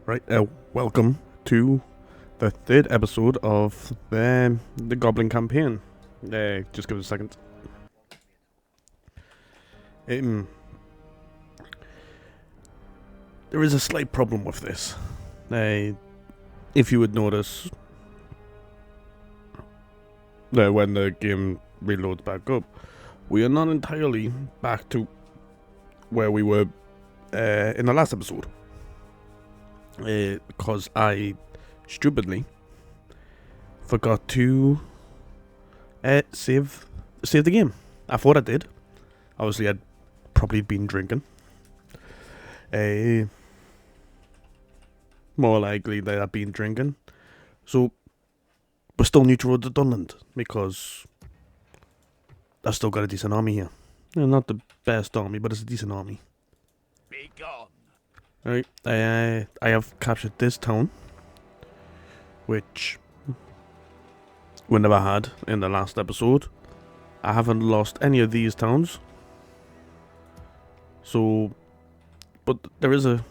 Right, welcome to the third episode of the Goblin campaign. Just give us a second. There is a slight problem with this. If you would notice, when the game reloads back up, we are not entirely back to where we were in the last episode. Because I stupidly forgot to save the game. I thought I did. Obviously, I'd probably been drinking. More likely that I've been drinking. So, we're still neutral at Dunland because I've still got a decent army here. Not the best army, but it's a decent army. Be gone. Right, I have captured this town, which we never had in the last episode. I haven't lost any of these towns. So, but there is a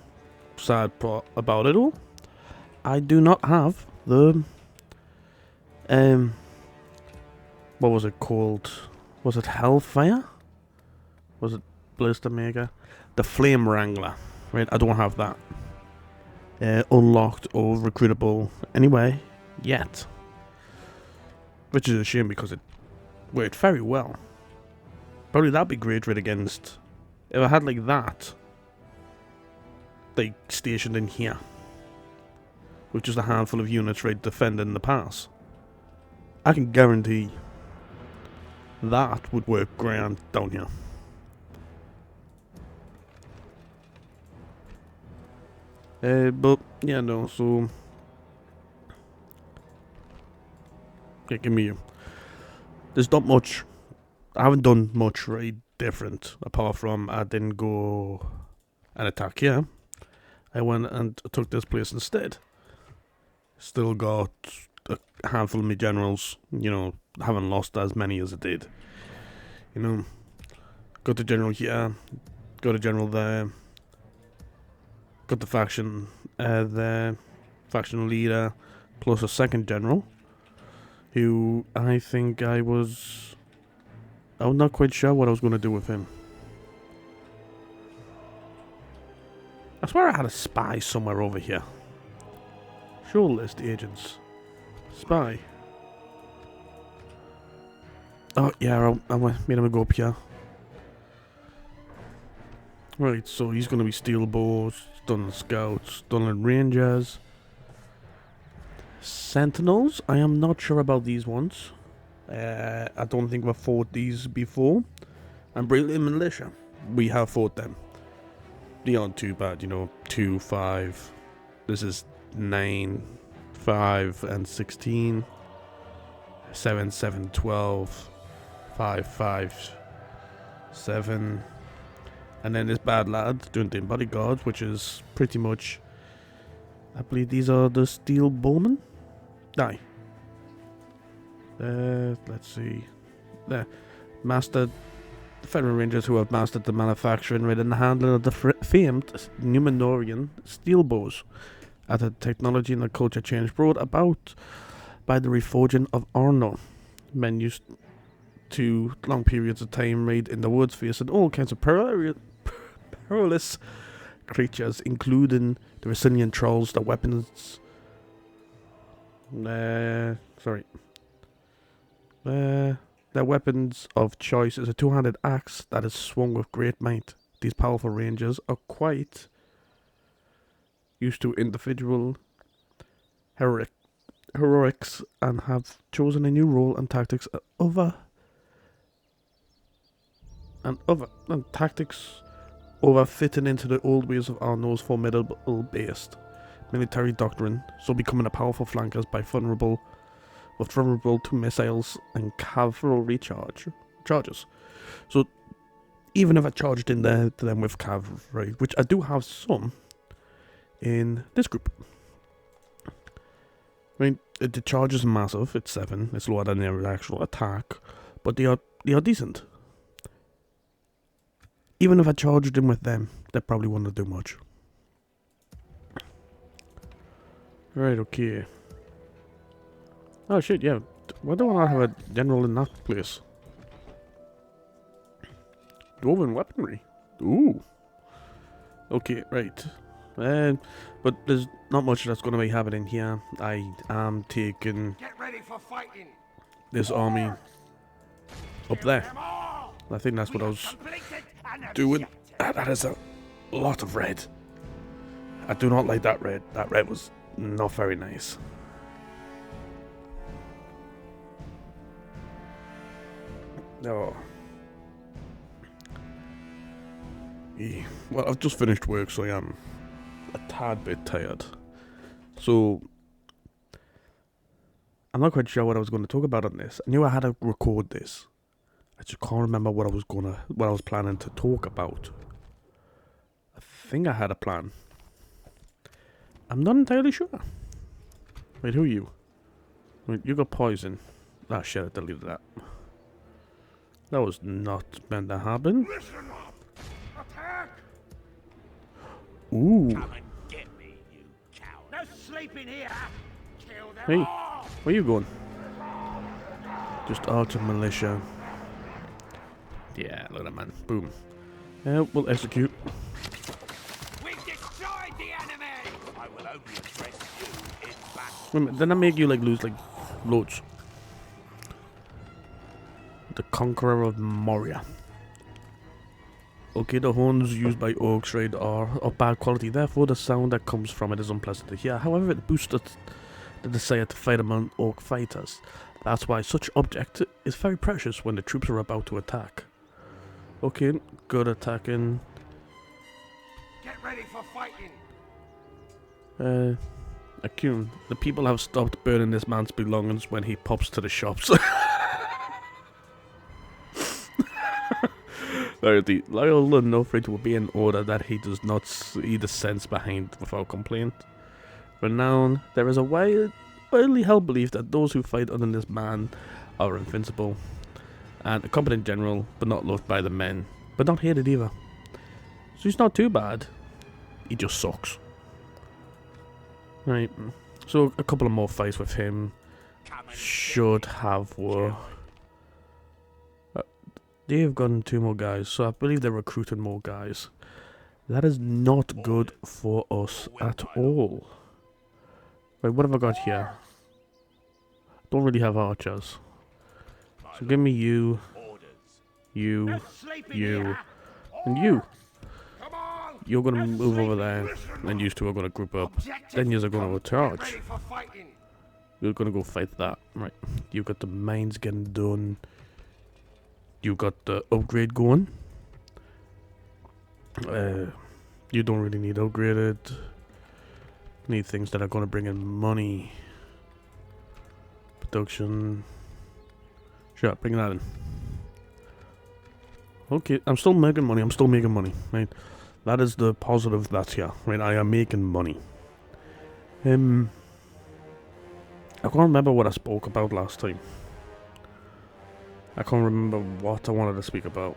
sad part about it all. I do not have the, what was it called? Was it Hellfire? Was it Blister Maker? The Flame Wrangler. Right, I don't have that unlocked or recruitable anyway yet, which is a shame because it worked very well. Probably that'd be great right against if I had like that, like stationed in here, with just a handful of units right defending the pass. I can guarantee that would work grand down here. But yeah, no, so yeah, give me you. There's not much. I haven't done much right different apart from I didn't go and attack here. I went and took this place instead. Still got a handful of my generals. You know, haven't lost as many as I did. You know, got the general here, got a general there. Got the faction leader, plus a second general, who I think I was not quite sure what I was going to do with him. I swear I had a spy somewhere over here. Show list agents. Spy. Oh yeah, I made him go up here. Right, so he's going to be steel bows, Dunland scouts, Dunland rangers, sentinels. I am not sure about these ones. I don't think we've fought these before. And brilliant militia, we have fought them. They aren't too bad, 2, 5. This is 9, 5, and 16. 7, 7, 12. 5, 5, 7. And then this bad lad doing the bodyguards, which is pretty much, I believe these are the steel bowmen. Aye. Let's see. There, mastered federal rangers who have mastered the manufacturing and the handling of the famed Numenorian steel bows, at a technology and a culture change brought about by the reforging of Arno. Men used to long periods of time raid in the woods, facing all kinds of perilous creatures, including the resilient trolls. The weapons, their weapons of choice is a two-handed axe that is swung with great might. These powerful rangers are quite used to individual heroics and have chosen a new role and tactics over fitting into the old ways of Arno's formidable based military doctrine, so becoming a powerful flankers by vulnerable to missiles and cavalry charges. So even if I charged in there to them with cavalry, which I do have some in this group. I mean, the charge is massive. It's 7. It's lower than their actual attack, but they are decent. Even if I charged in with them, they probably wouldn't do much. Right, okay. Oh shit, yeah. Why don't I have a general in that place? Dwarven weaponry. Ooh. Okay, right. But there's not much that's going to be happening here. I am taking this army up there. I think that's what I was doing. That is a lot of red. I do not like that red. That red was not very nice. No. Yeah. Well, I've just finished work, so I am a tad bit tired. So I'm not quite sure what I was going to talk about on this. I knew I had to record this. I just can't remember what I was planning to talk about. I think I had a plan. I'm not entirely sure. Wait, who are you? Wait, you got poison. Ah, shit, I deleted that. That was not meant to happen. Listen up! Attack! Ooh. Come and get me, you coward. No sleeping here! Kill them Hey, all! where you going? Just archer militia. Yeah, look at that, man. Boom. We'll execute. We've destroyed the enemy! I will only address you in battle. Wait a minute, didn't that make you like lose like loads? The Conqueror of Moria. Okay, the horns used by orcs raid are of bad quality, therefore the sound that comes from it is unpleasant to hear. However, it boosts the desire to fight among orc fighters. That's why such object is very precious when the troops are about to attack. Okay, good attacking. Get ready for fighting! Akun, the people have stopped burning this man's belongings when he pops to the shops. The loyal and no afraid will be in order that he does not see the sense behind without complaint. Renown, there is a widely held belief that those who fight under this man are invincible. And a competent general, but not loved by the men. But not hated either. So he's not too bad. He just sucks. Right, so a couple of more fights with him should have war. They've gotten 2 more guys, so I believe they're recruiting more guys. That is not good for us at all. Wait, what have I got here? Don't really have archers. So give me you, you, you, and you. You're gonna move over there, and you 2 are gonna group up. Then you're gonna go charge. You're gonna go fight that. Right. You got the mines getting done. You got the upgrade going. You don't really need upgraded. Need things that are gonna bring in money. Production. Sure, bring that in. Okay, I'm still making money, right? That is the positive that's here, right? I am making money. I can't remember what I spoke about last time. I can't remember what I wanted to speak about.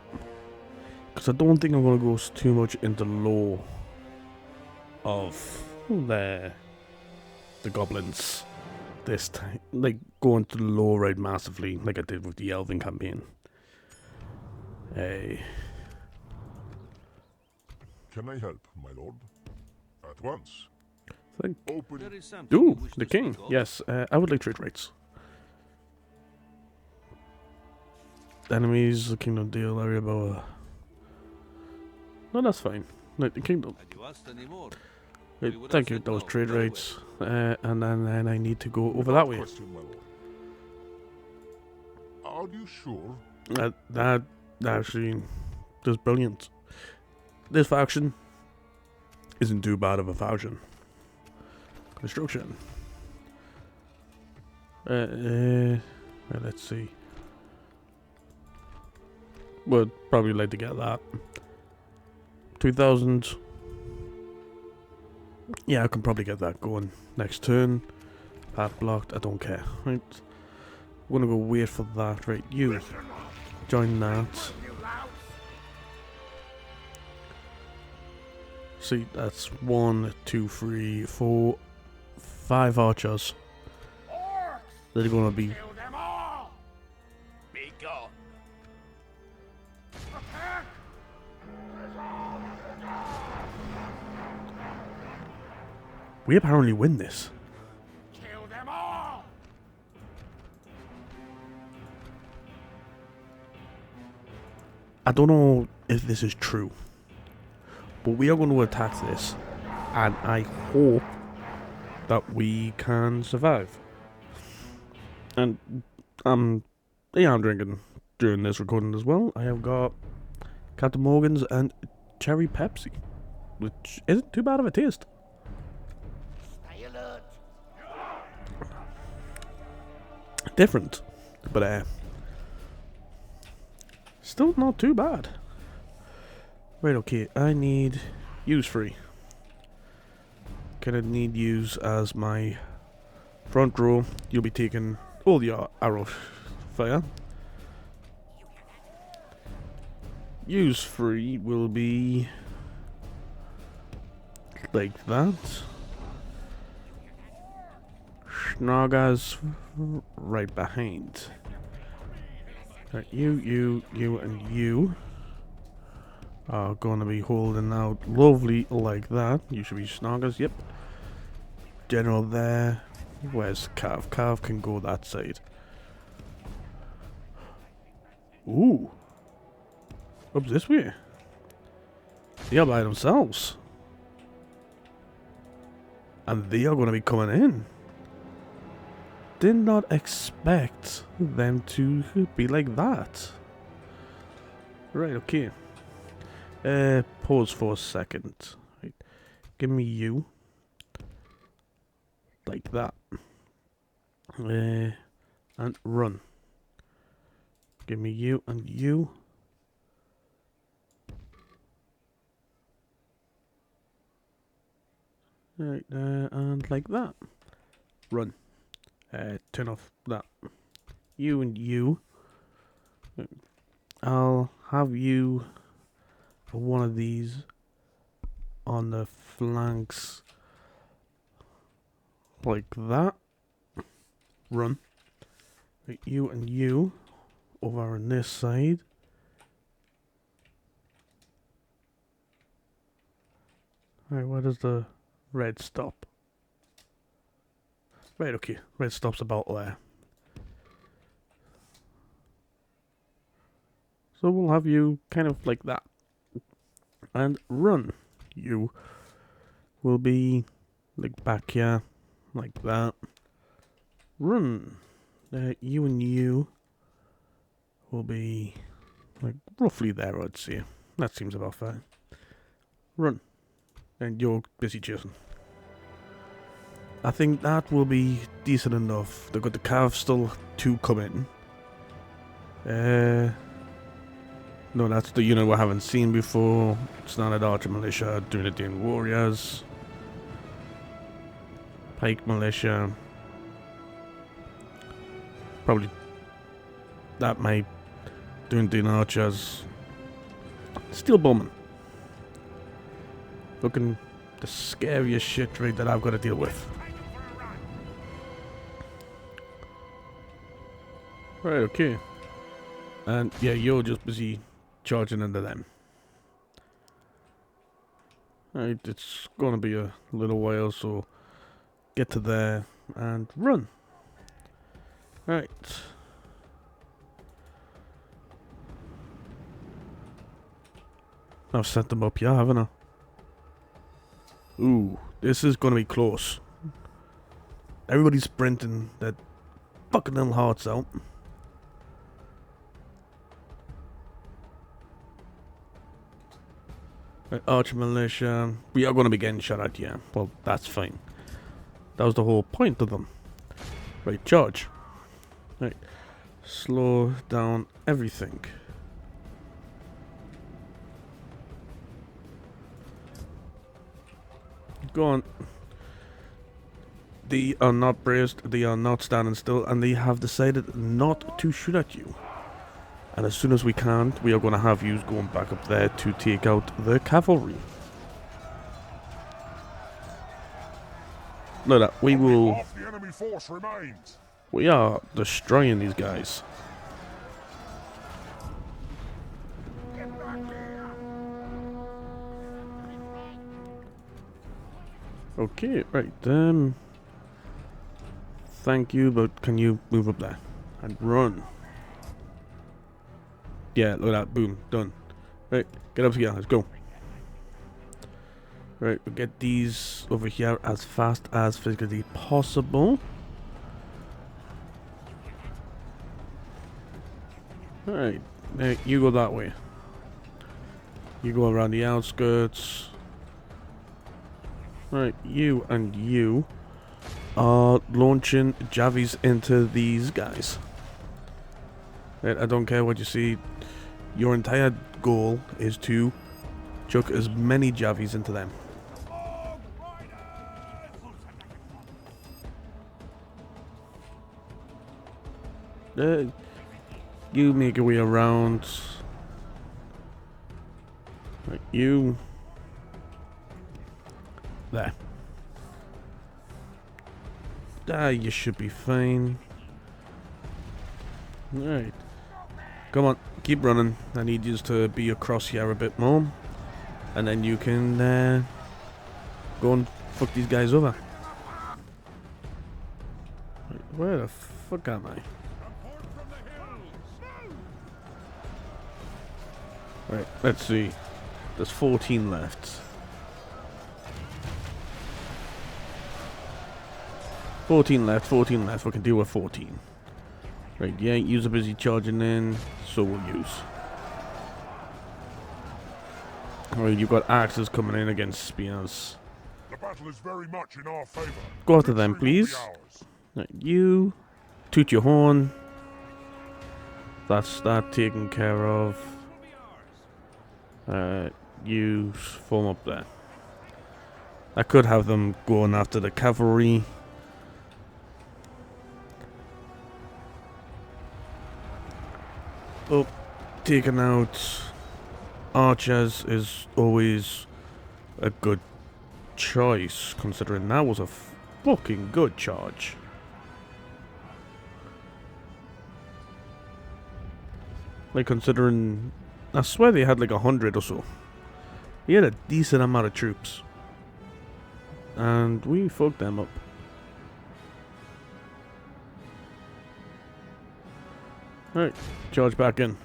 Because I don't think I'm going to go too much into lore of the goblins this time. Like, go into the lore right massively, like I did with the Elven campaign. Can I help, my lord? At once. Ooh, the king. Yes, I would like trade rates. Enemies, the kingdom deal, area about. No, that's fine. Like the kingdom. Wait, thank you, those trade rates. And then I need to go over that way. Are you sure? That actually is brilliant. This faction isn't too bad of a faction. Construction. Let's see. Would probably like to get that. 2,000. Yeah, I can probably get that going next turn. Path blocked, I don't care. Right. I'm gonna go wait for that. Right, you. Join that. See, that's 1, 2, 3, 4, 5 archers. Orcs! They're gonna be... Kill them all! Be gone. Attack! We apparently win this. Kill them all! I don't know if this is true, but we are going to attack this, and I hope that we can survive. And yeah, I'm drinking during this recording as well. I have got Captain Morgan's and cherry Pepsi, which isn't too bad of a taste. Stay alert. Different, but still not too bad. Right, okay, I need use free. Gonna need use as my front row. You'll be taking all the arrow fire. Use free will be like that. Snargas right behind. Right, you, and you are gonna be holding out lovely like that. You should be Snargas, yep. General there. Where's Cav? Cav can go that side. Ooh. Up this way. They are by themselves. And they are gonna be coming in. Did not expect them to be like that. Right, okay. Pause for a second. Right. Give me you. Like that. And run. Give me you and you. Right there, and like that. Run. Turn off that. You and you. I'll have you one of these on the flanks like that. Run. Right, you and you over on this side. Alright, where does the red stop? Right, okay. Red stops about there. So we'll have you kind of like that. And run. You will be like back here. Like that. Run. You and you will be like roughly there, I'd say. That seems about fair. Run. And you're busy chasing. I think that will be decent enough. They've got the Cav still to come in. No, that's the unit we haven't seen before. Standard Archer Militia doing it in Warriors. Pike Militia. Probably that might doing the Archers. Steel Bowman. Looking the scariest shit trade that I've got to deal with. Right, okay. And yeah, you're just busy charging into them. Right, it's gonna be a little while, so get to there and run. Right. I've set them up, yeah, haven't I? Ooh, this is gonna be close. Everybody's sprinting their fucking little hearts out. Right, Archer Militia. We are going to be getting shot at, yeah. Well, that's fine. That was the whole point of them. Right, charge. Right. Slow down everything. Go on. They are not braced, they are not standing still, and they have decided not to shoot at you. And as soon as we can, we are going to have you going back up there to take out the cavalry. Look at that. We Only will. half the enemy force remains. We are destroying these guys. Get back here. Okay, right. Thank you, but can you move up there and run? Yeah, look at that. Boom, done. Right, get up here. Let's go. Right, we'll get these over here as fast as physically possible. Alright, you go that way. You go around the outskirts. Right, you and you are launching javies into these guys. Right, I don't care what you see. Your entire goal is to chuck as many javies into them. You make your way around. Right, you. There. You should be fine. Alright. Come on, keep running. I need you to be across here a bit more. And then you can go and fuck these guys over. Right, where the fuck am I? Right, let's see. There's 14 left. 14 left, 14 left. We can deal with 14. Right, yeah, yous are busy charging in, so we'll use. Alright, you've got axes coming in against spears. The battle is very much in our favor. Go after them, Victory will be please. ours. Right, you toot your horn. That's that taken care of. You form up there. I could have them going after the cavalry. Oh, taking out archers is always a good choice, considering that was a fucking good charge. Like, considering, I swear they had like 100 or so. He had a decent amount of troops. And we fucked them up. Alright, charge back in.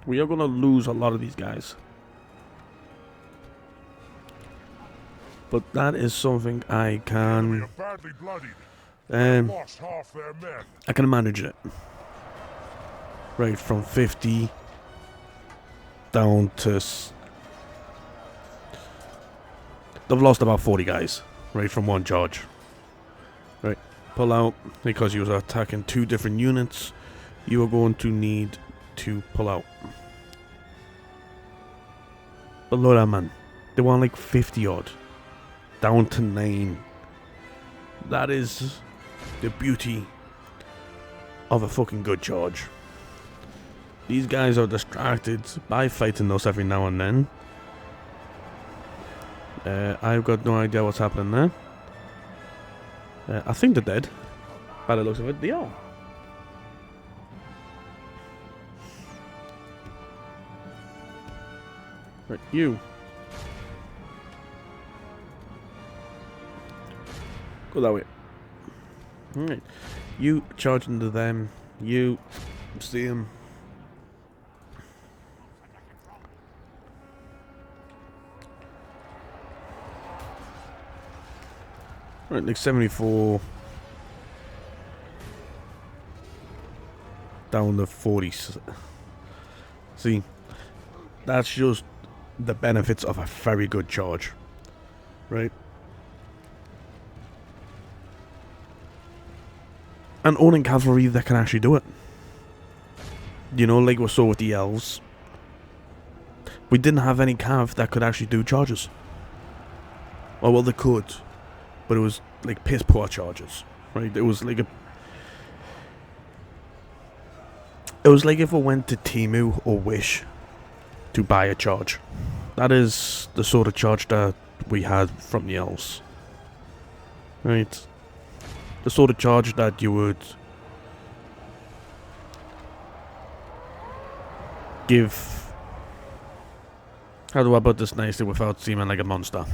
We are going to lose a lot of these guys. But that is something I We can... are badly bloodied. They Um, lost half their men. I can manage it. Right, from 50 down to... They've lost about 40 guys. Right, from one charge. Right, pull out. Because you were attacking two different units, you are going to need to pull out. But look at that, man. They want like 50 odd. Down to 9. That is the beauty of a fucking good charge. These guys are distracted by fighting us every now and then. I've got no idea what's happening there. I think they're dead. By the looks of it, they are. Right, you. Go that way. Alright. You charge into them. You see them. Right, like 74. Down to 40. See, that's just the benefits of a very good charge. Right? And owning cavalry that can actually do it. You know, like we saw with the elves. We didn't have any cav that could actually do charges. Oh, well, they could. But it was like piss poor charges. Right? It was like a... It was like if I went to Temu or Wish to buy a charge. That is the sort of charge that we had from the elves. Right? the sort of charge that you would give. How do I put this nicely without seeming like a monster?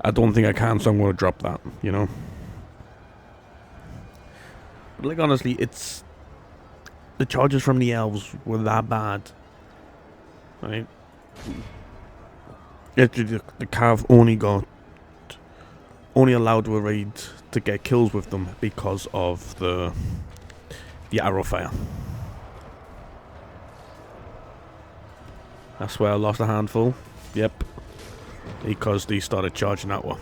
I don't think I can, so I'm going to drop that, you know? But, like, honestly, it's... The charges from the elves were that bad. Right? The Cav only allowed to raid to get kills with them because of the arrow fire. That's where I lost a handful. Yep. Because they started charging that one.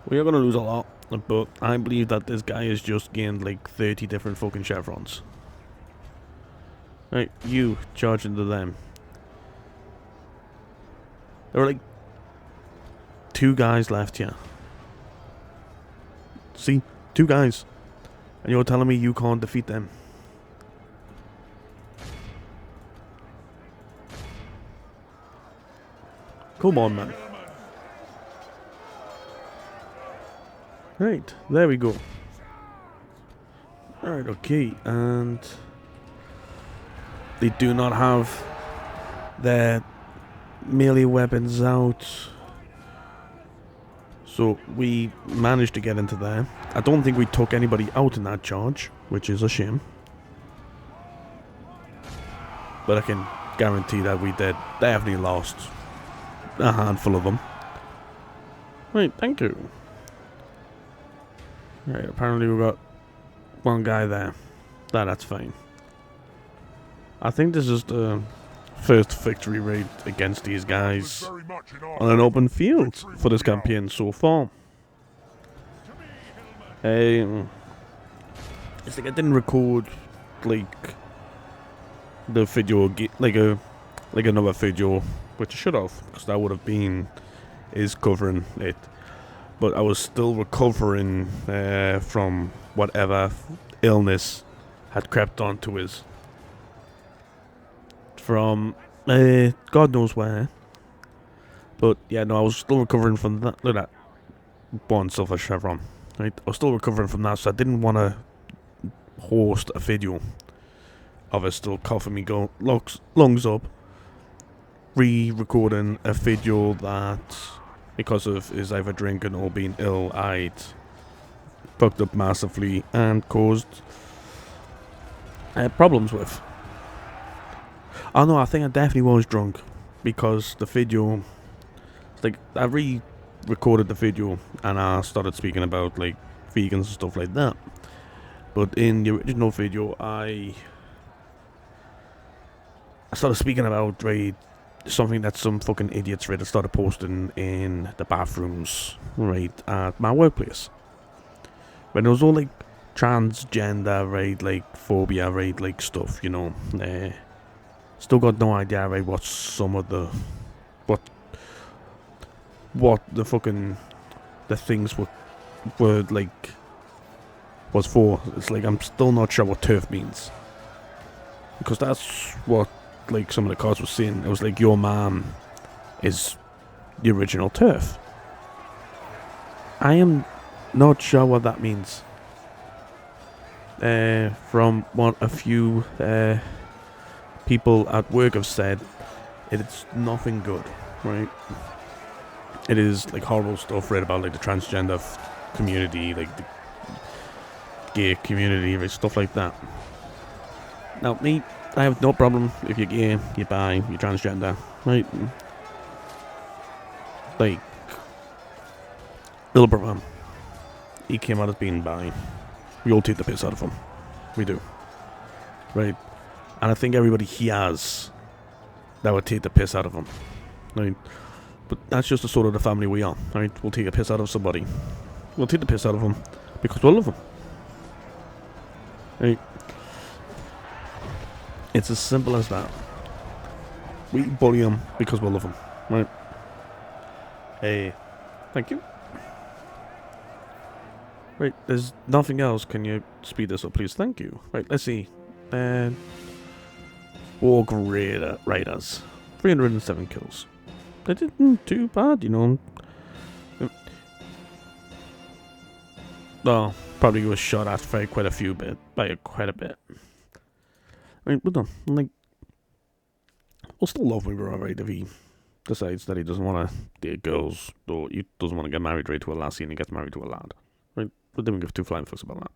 We are going to lose a lot, but I believe that this guy has just gained like 30 different fucking chevrons. Right, you charge into them. There are like 2 guys left here. See? 2 guys. And you're telling me you can't defeat them. Come on, man. Right, there we go. Alright, okay, and they do not have their melee weapons out. So we managed to get into there. I don't think we took anybody out in that charge, which is a shame. But I can guarantee that we did definitely lost a handful of them. Right, thank you. Right, apparently we got 1 guy there. That's fine. I think this is the first victory raid against these guys on an open field for this campaign so far. It's like I didn't record like the video, like another video, which I should have, because that would have been covering it. But I was still recovering from whatever illness had crept onto his. From God knows where. But yeah, no, I was still recovering from that. Look at that. 1 silver chevron. Right? I was still recovering from that, so I didn't want to host a video of us still coughing me lungs up. Re-recording a video that, because of his either drinking or being ill, I'd fucked up massively and caused problems with. Oh no, I think I definitely was drunk, because the video, like, I re-recorded the video and I started speaking about like vegans and stuff like that. But in the original video, I started speaking about something that some fucking idiots started posting in the bathrooms at my workplace. When it was all like transgender like phobia like stuff, you know. Still got no idea what some of the what the fucking the things were like was for. It's like I'm still not sure what turf means, because that's what like some of the cards were saying. It was like your mom is the original turf. I am not sure what that means. From what a few people at work have said, it's nothing good, right? It is like horrible stuff read about like the transgender community, like the gay community, like, stuff like that. Now me, I have no problem if you're gay, you're bi, you're transgender, right? Like little brother, he came out as being bi. We all take the piss out of him. We do, right? And I think everybody he has that would take the piss out of him, right? But that's just the sort of the family we are, right? We'll take a piss out of somebody. We'll take the piss out of them because we'll love them, right? It's as simple as that. We bully them because we'll love them, right? Hey, thank you. Right, there's nothing else. Can you speed this up, please? Thank you. Right, let's see. Orc Raiders. 307 kills. They didn't too bad, you know. Oh, probably was shot at by quite a bit. I mean, but no, like, we'll still love my brother, right? If he decides that he doesn't want to date girls, or he doesn't want to get married right to a lassie and he gets married to a lad, right? But don't give two flying fucks about that.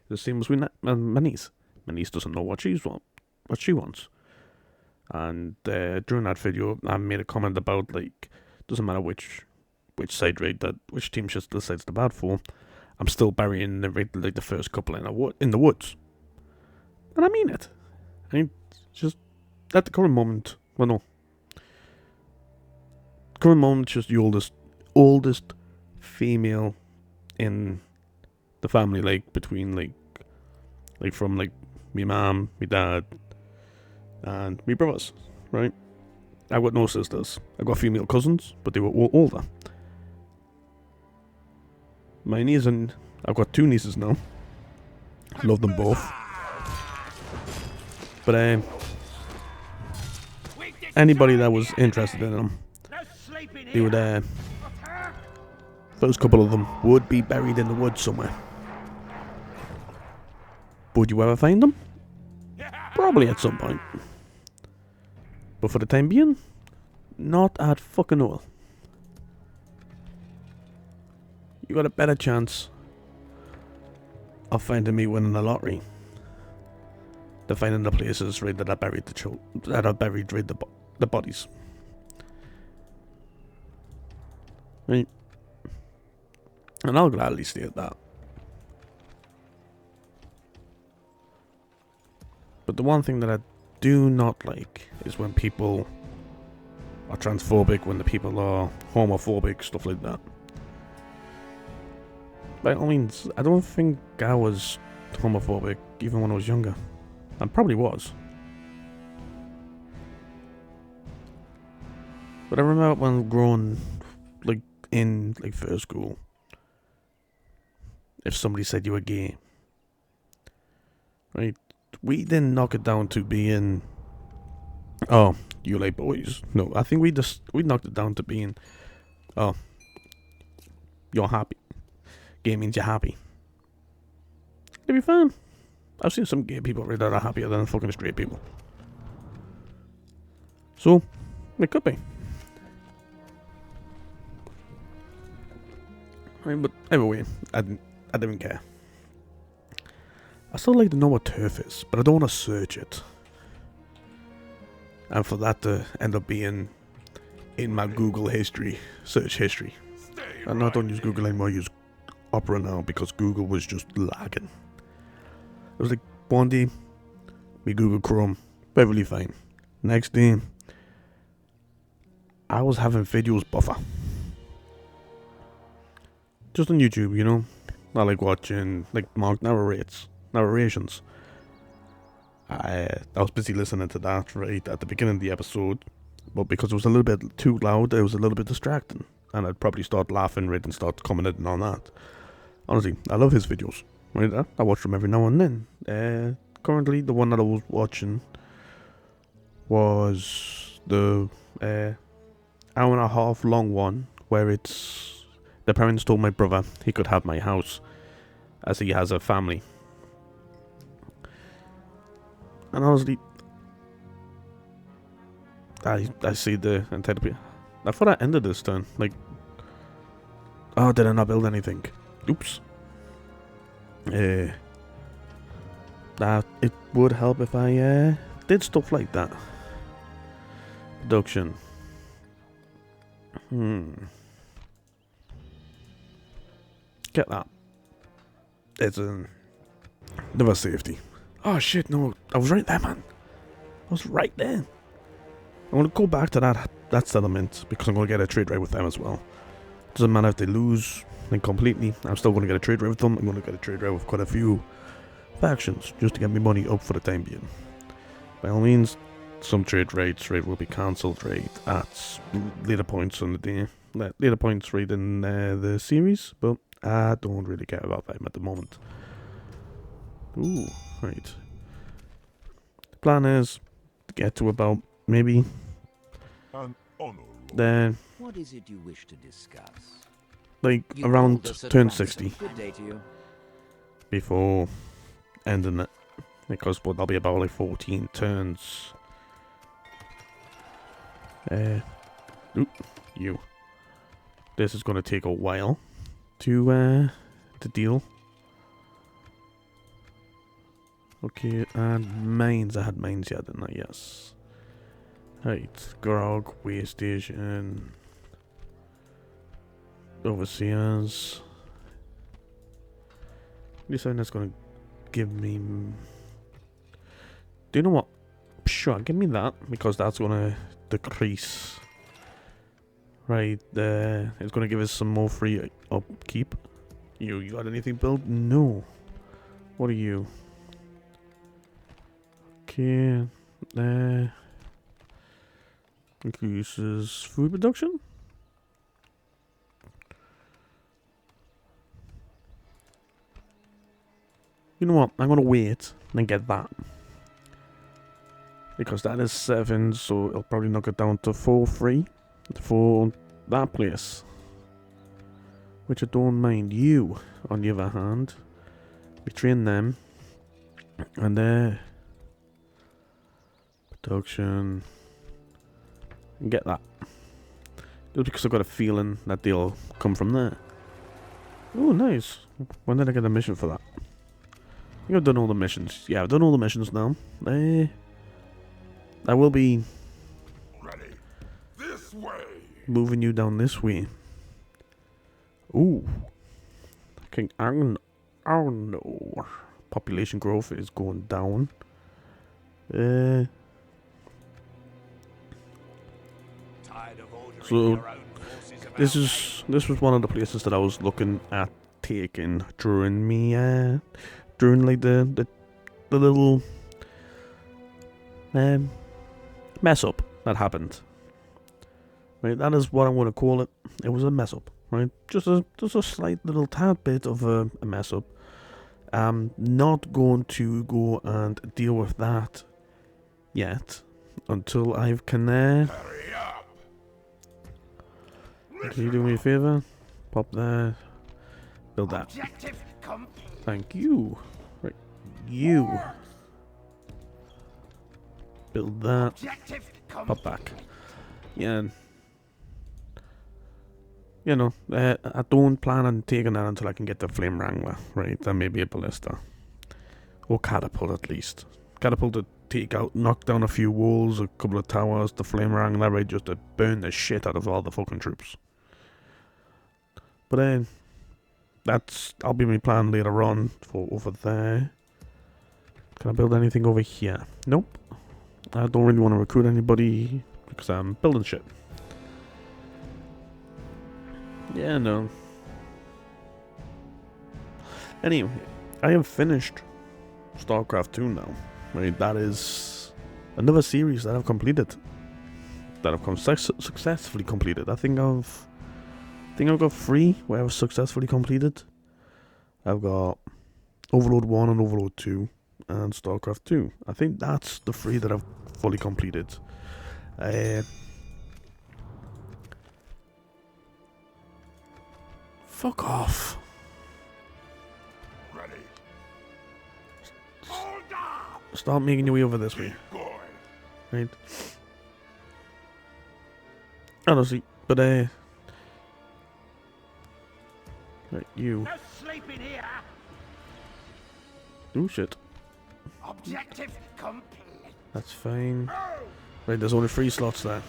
The same as with my niece. My niece doesn't know what she wants. And during that video, I made a comment about, like, doesn't matter which side, right, that which team she decides to bat for, I'm still burying like the first couple in the woods. And I mean it. I mean, just at the current moment, well, no. Current moment, just the oldest female in the family, like, between, like from, like, me mom, me dad, and me brothers, right? I got no sisters. I got female cousins, but they were all older. My niece and I've got two nieces now. Love them both. But anybody that was interested in them, they would first couple of them would be buried in the woods somewhere. Would you ever find them? Probably at some point. But for the time being, not at fucking all. You got a better chance of finding me winning the lottery than finding the places, right, that I buried right, the bodies. Right? And I'll gladly state that. But the one thing that I do not like is when people are transphobic, when the people are homophobic, stuff like that. By all means, I don't think I was homophobic even when I was younger. I probably was. But I remember when growing, like, in, like, first school, if somebody said you were gay, right, we didn't knock it down to being, oh, you like boys. No, I think we knocked it down to being, oh, you're happy. Gay means you're happy. It'll be fine. I've seen some gay people that are happier than fucking straight people. So, it could be. Right, but anyway, I didn't care. I still like to know what turf is, but I don't want to search it. And for that to end up being in my Google search history. And I don't use Google anymore, I use Opera now because Google was just lagging. It was like one day, me Google Chrome, perfectly fine. Next day, I was having videos buffer. Just on YouTube, you know? Not like watching, like, Mark narrations. I was busy listening to that right at the beginning of the episode, but because it was a little bit too loud, it was a little bit distracting. And I'd probably start laughing right and start commenting on that. Honestly, I love his videos. Right? I watch them every now and then. Currently, the one that I was watching was the hour and a half long one where it's the parents told my brother he could have my house as he has a family. And honestly, I see the entire. I thought I ended this turn. Like, oh, did I not build anything? Oops. That it would help if I did stuff like that. Production. Get that. It's never safety. Oh shit! No, I was right there, man. I was right there. I'm gonna go back to that settlement because I'm gonna get a trade right with them as well. Doesn't matter if they lose like completely. I'm still gonna get a trade right with them. I'm gonna get a trade right with quite a few factions just to get me money up for the time being. By all means, some trade rates will be cancelled at later points on the day, later points in the series. But I don't really care about them at the moment. Ooh, right. The plan is to get to about maybe An honor. then What is it you wish to discuss? like You around hold us at turn ransom. 60. Good day to you. before ending it. Because that'll be about like 14 turns. Oop, you. This is gonna take a while to deal. Okay, and mines. I had mines yet, didn't I? Yes. Right, grog, way station, overseers. This one that's gonna give me. Do you know what? Sure, give me that because that's gonna decrease. Right there, it's gonna give us some more free upkeep. You got anything built? No. What are you? Okay, there. Increases food production. You know what? I'm gonna wait and get that. Because that is 7, so it'll probably knock it down to 4 free for that place. Which I don't mind. You, on the other hand, we train them. And production. And get that. Just because I've got a feeling that they'll come from there. Oh, nice. When did I get a mission for that? I think I've done all the missions. Yeah, I've done all the missions now. I will be Ready. This way. moving you down this way. Ooh. King Arn. Oh no. Population growth is going down. So this was one of the places that I was looking at taking during like the little mess up that happened. Right, that is what I'm going to call it. It was a mess up, right? Just a slight little tad bit of a mess up. I'm not going to go and deal with that yet until I can. Hurry up. Can you do me a favor? Pop there. Build that. Thank you. Right, you. Build that. Pop back. Yeah. You know, I don't plan on taking that until I can get the Flame Wrangler, right? And maybe a Ballista. Or Catapult at least. Catapult to take out, knock down a few walls, a couple of towers, the Flame Wrangler, right? Just to burn the shit out of all the fucking troops. But that'll be my plan later on for over there. Can I build anything over here? Nope. I don't really want to recruit anybody because I'm building shit. Yeah, no. Anyway, I have finished StarCraft 2 now. Right, that is another series that I've completed. That I've successfully completed. I think I've got 3 where I've successfully completed. I've got Overlord 1 and Overlord 2 and StarCraft 2. I think that's the 3 that I've fully completed. Fuck off. Ready. Start making your way over this way. Right. Honestly, but right, you. No sleeping here. Oh shit. Objective complete. That's fine. Right, there's only 3 slots there.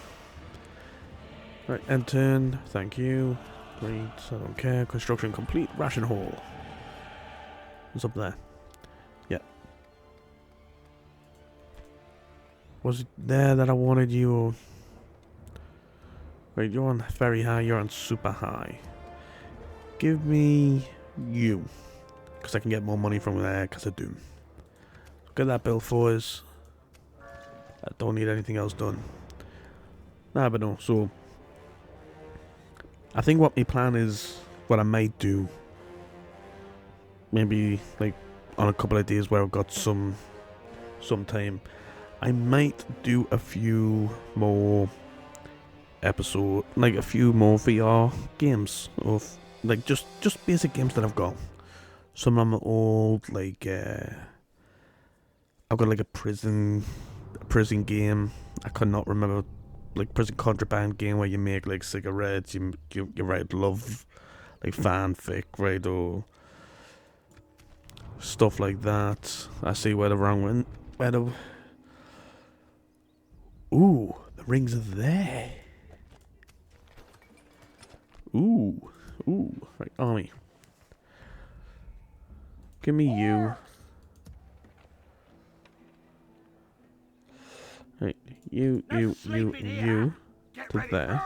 Right, end turn. Thank you. Great, I don't care. Construction complete. Ration hall. What's up there? Yeah. Was it there that I wanted you? Right, you're on very high. You're on super high. Give me you. Because I can get more money from there, because I do. Get that bill for us. I don't need anything else done. Nah, but no, so I think what my plan is, what I might do, maybe like on a couple of days where I've got some time, I might do a few more like a few more VR games of like just basic games that I've got. Some of them are old, like I've got like a prison game. I could not remember, like prison contraband game where you make like cigarettes, you write love like fanfic, right, or stuff like that. I see where the wrong one, where the ooh, the rings are there. Ooh, right, army. Give me you. Right, you, to there.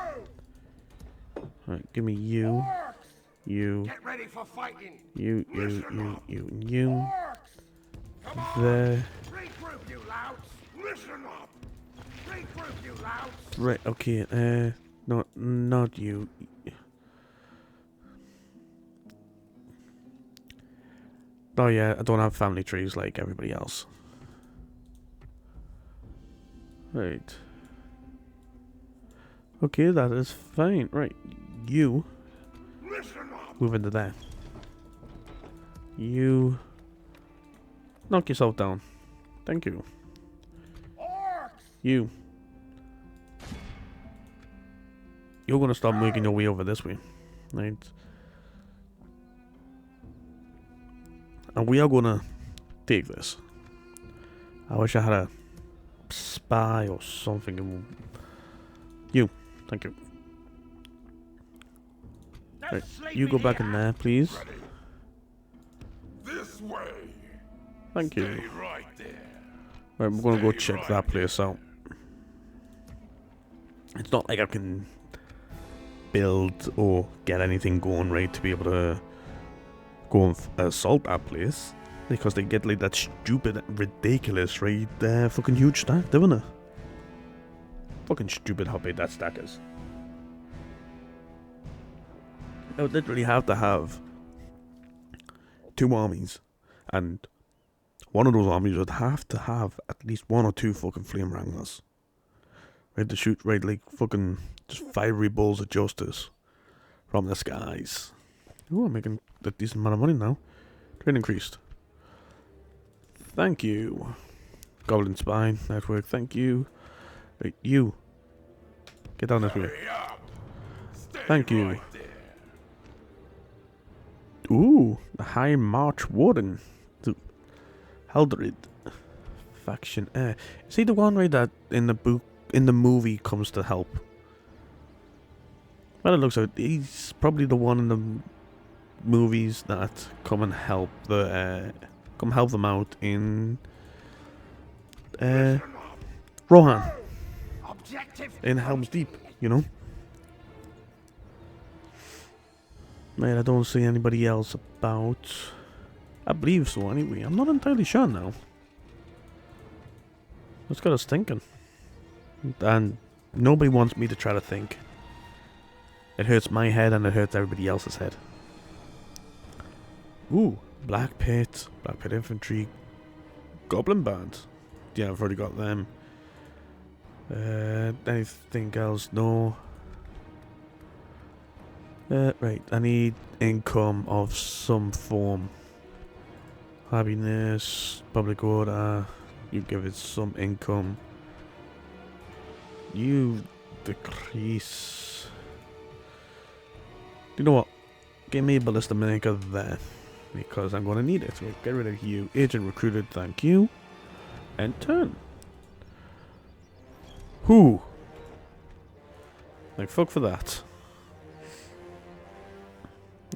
Right, give me you, Get ready for fighting. you, there. Regroup, you louts. Listen up. Regroup, you louts. Right, okay, not you. Oh yeah, I don't have family trees like everybody else. Right. Okay, that is fine. Right, you move into there. You knock yourself down. Thank you. You're gonna start making your way over this way, right? And we are gonna take this. I wish I had a spy or something. You, thank you. Right, you go back in there, please. This way. Thank you. Stay right there. Right, we're gonna go check that place out. It's not like I can build or get anything going right to be able to go and assault that place, because they get like that stupid, ridiculous, right? Fucking huge stack, don't they? Fucking stupid how big that stack is. I would literally have to have 2 armies, and one of those armies would have to have at least 1 or 2 fucking flame wranglers. Right, to shoot, right, like fucking just fiery balls of justice from the skies. Ooh, I'm making a decent amount of money now. Trade increased. Thank you. Goblin Spine Network, thank you. Right, you. Get down this way. Thank you. Ooh, the High March Warden. The Heldred faction. Is he the one, right, that in the movie comes to help? Well, it looks like he's probably the one in the movies that come and help them out in Rohan, in Helm's Deep, you know. Man, I don't see anybody else about. I believe so anyway. I'm not entirely sure now. Let's got us thinking, and nobody wants me to try to think. It hurts my head and it hurts everybody else's head. Ooh, Black Pit Infantry, Goblin Band. Yeah, I've already got them. Anything else? No. Right, I need income of some form. Happiness, public order. You give it some income. You decrease. You know what? Give me a ballista maker there, because I'm gonna need it. So get rid of you. Agent recruited, thank you. And turn. Who? Like, fuck for that.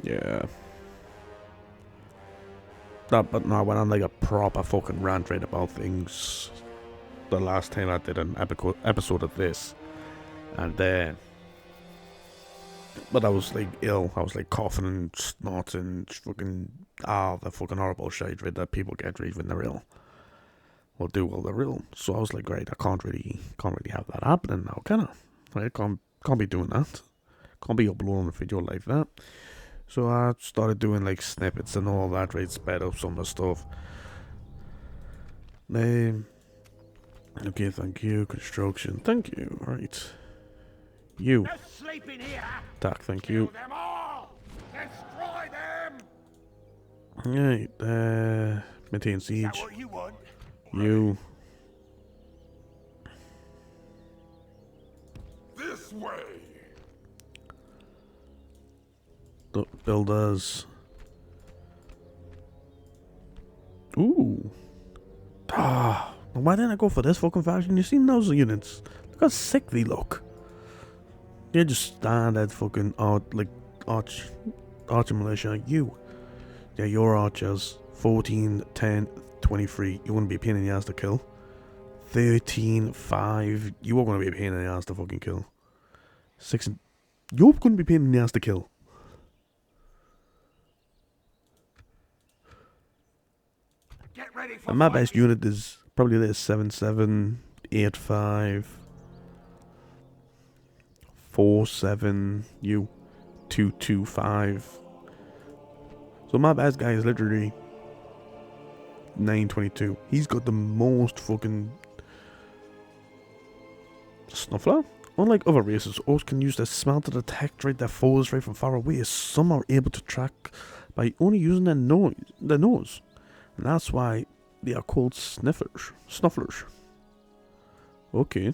Yeah. But no, I went on like a proper fucking rant right about things the last time I did an episode of this. And but I was like ill. I was like coughing and snorting, fucking the fucking horrible shit right that people get right when they're ill. Or do while they're ill. So I was like, right, I can't really have that happening now, can I? Right, can't be doing that. Can't be uploading a video like that. So I started doing like snippets and all that, right, sped up some of the stuff. Okay, thank you. Construction, thank you. Right. You. Attack, thank you. Them all. Destroy them. Right, maintain Is that siege. what you want? You. This way! Builders. Ooh. Ah, why didn't I go for this fucking faction? You seen those units? Look how sick they look. They're just standard fucking archer militia. You. Yeah, your archers. 14, 10, 23. You wouldn't be a pain in the ass to kill. 13, 5. You are going to be a pain in the ass to fucking kill. 6. You're going to be a pain in the ass to kill. Get ready for And my fighting. best unit is probably this 7, 7, 8, 5, 4, 7. You. 2, 2, 5. So my best guy is literally 922. He's got the most fucking snuffler. Unlike other races, orcs can use their smell to detect their foes right from far away. Some are able to track by only using their nose. And that's why they are called snufflers. Okay.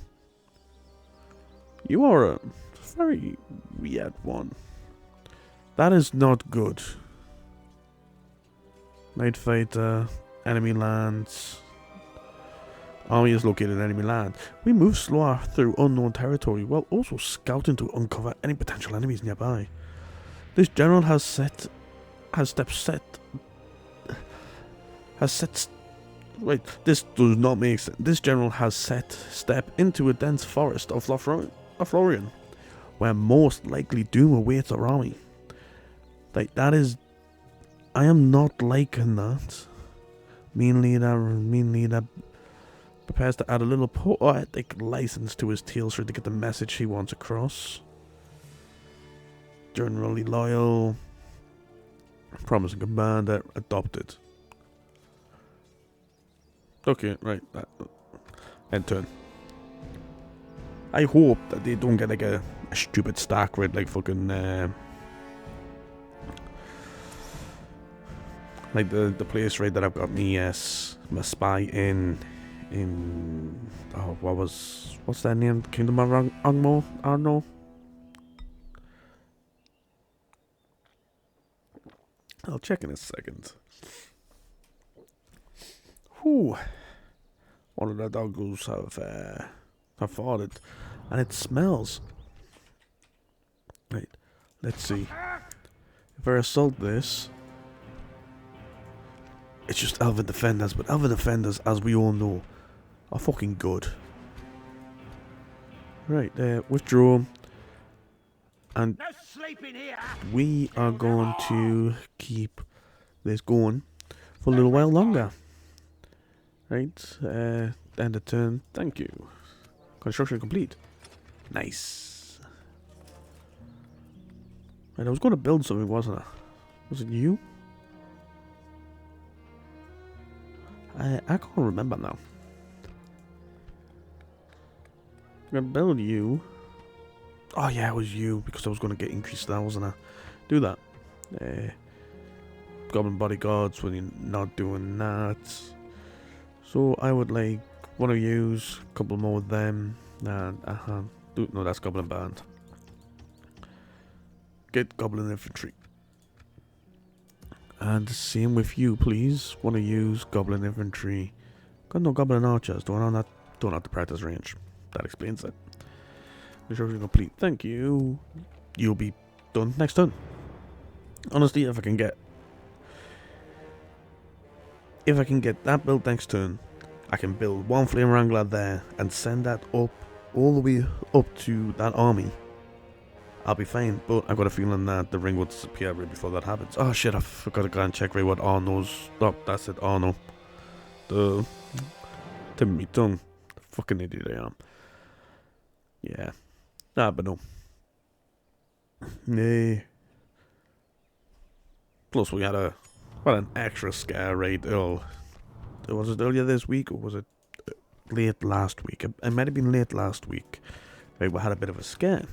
You are a very weird one. That is not good. Night fighter, enemy lands. Army is located in enemy land. We move slower through unknown territory while also scouting to uncover any potential enemies nearby. This general wait, this does not make sense. This general has set step into a dense forest of Lothlorien, where most likely doom awaits our army. Like, that is... I am not liking that. Mean leader prepares to add a little poetic license to his tale to get the message he wants across. Generally loyal. Promising commander. Adopted. Okay, right. End turn. I hope that they don't get like a stupid stack raid like fucking like the place raid that I've got me my spy in what's that name? Kingdom of Angmo? Arno? I'll check in a second. Whew. One of the doggos have farted. And it smells. Right. Let's see. If I assault this, it's just Elven Defenders, but Elven Defenders, as we all know, are fucking good. Right, withdraw. And No sleeping here. we are going to keep this going for a little while longer. Right, end of turn. Thank you. Construction complete. Nice. Right, I was going to build something, wasn't I? Was it you? I can't remember now. I'm going to build you. Oh yeah, it was you, because I was going to get increased now, wasn't I? Do that. Goblin bodyguards when you're not doing that. So I would like one of yous, a couple more of them, and no, that's Goblin band. Get Goblin infantry. And same with you, please. One of yous, Goblin infantry. Got no Goblin archers. Don't have the practice range. That explains it. Construction complete. Thank you. You'll be done next turn. Honestly, if I can get that built next turn, I can build one Flame Wrangler there and send that up all the way up to that army. I'll be fine, but I've got a feeling that the ring will disappear right before that happens. Oh shit, I forgot to go and check right what Arno's. Oh, that's it, Arno. The tip of me tongue. Fucking idiot I am. Yeah. Nah, but no. Nay. Plus we had an extra scare raid. Oh, was it earlier this week or was it late last week? It might have been late last week. Right, we had a bit of a scare.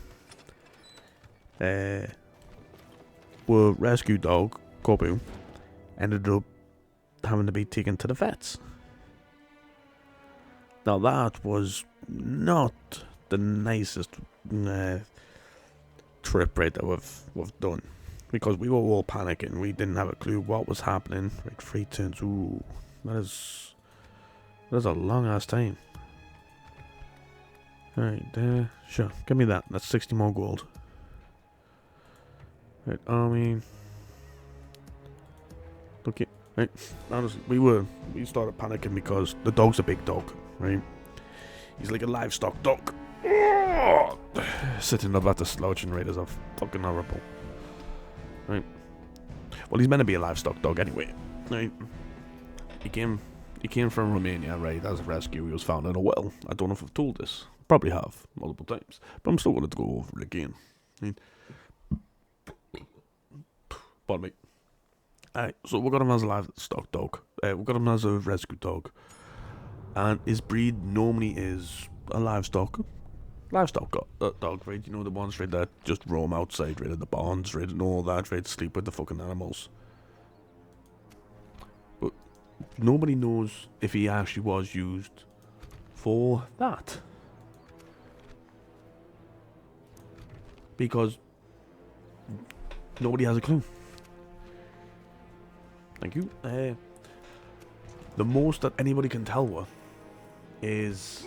Well, rescue dog, Kobu, ended up having to be taken to the vets. Now that was not the nicest trip right that we've done, because we were all panicking. We didn't have a clue what was happening. Right, 3 turns. Ooh, that is a long ass time. Alright, sure, give me that. That's 60 more gold. Right, army. Okay, right. Honestly, we started panicking because the dog's a big dog, right? He's like a livestock dog. Sitting up at the slouching rate is a fucking horrible. Right. Well, he's meant to be a livestock dog anyway. Right. He came from Romania, right? As a rescue, he was found in a well. I don't know if I've told this. Probably have multiple times, but I'm still going to go over it again. Right. Pardon me. Alright, so we got him as a livestock dog. We got him as a rescue dog, and his breed normally is a livestock dog, right? You know, the ones, right, that just roam outside, right, in the barns, right, and all that, right, sleep with the fucking animals. But nobody knows if he actually was used for that, because nobody has a clue. Thank you. The most that anybody can tell her is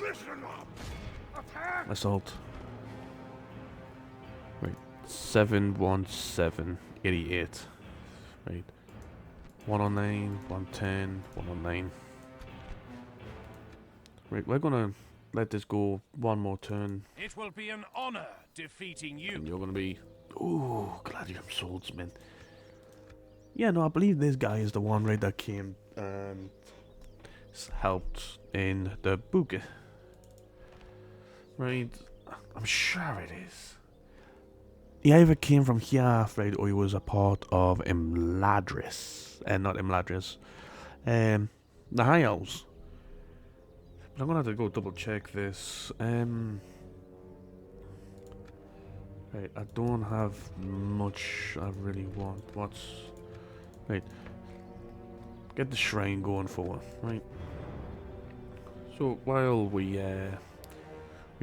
assault. Right, 71788. Right, 109, 110, 109. Right, we're gonna let this go one more turn. It will be an honor defeating you. And you're gonna be, ooh, gladiator swordsman. Yeah, no, I believe this guy is the one, right, that came and helped in the book. Right, I'm sure it is. He either came from here, right, or he was a part of Imladris. Not Imladris. The High Elves. But I'm gonna have to go double check this. Right, I don't have much I really want. Right. Get the shrine going for, right? So while we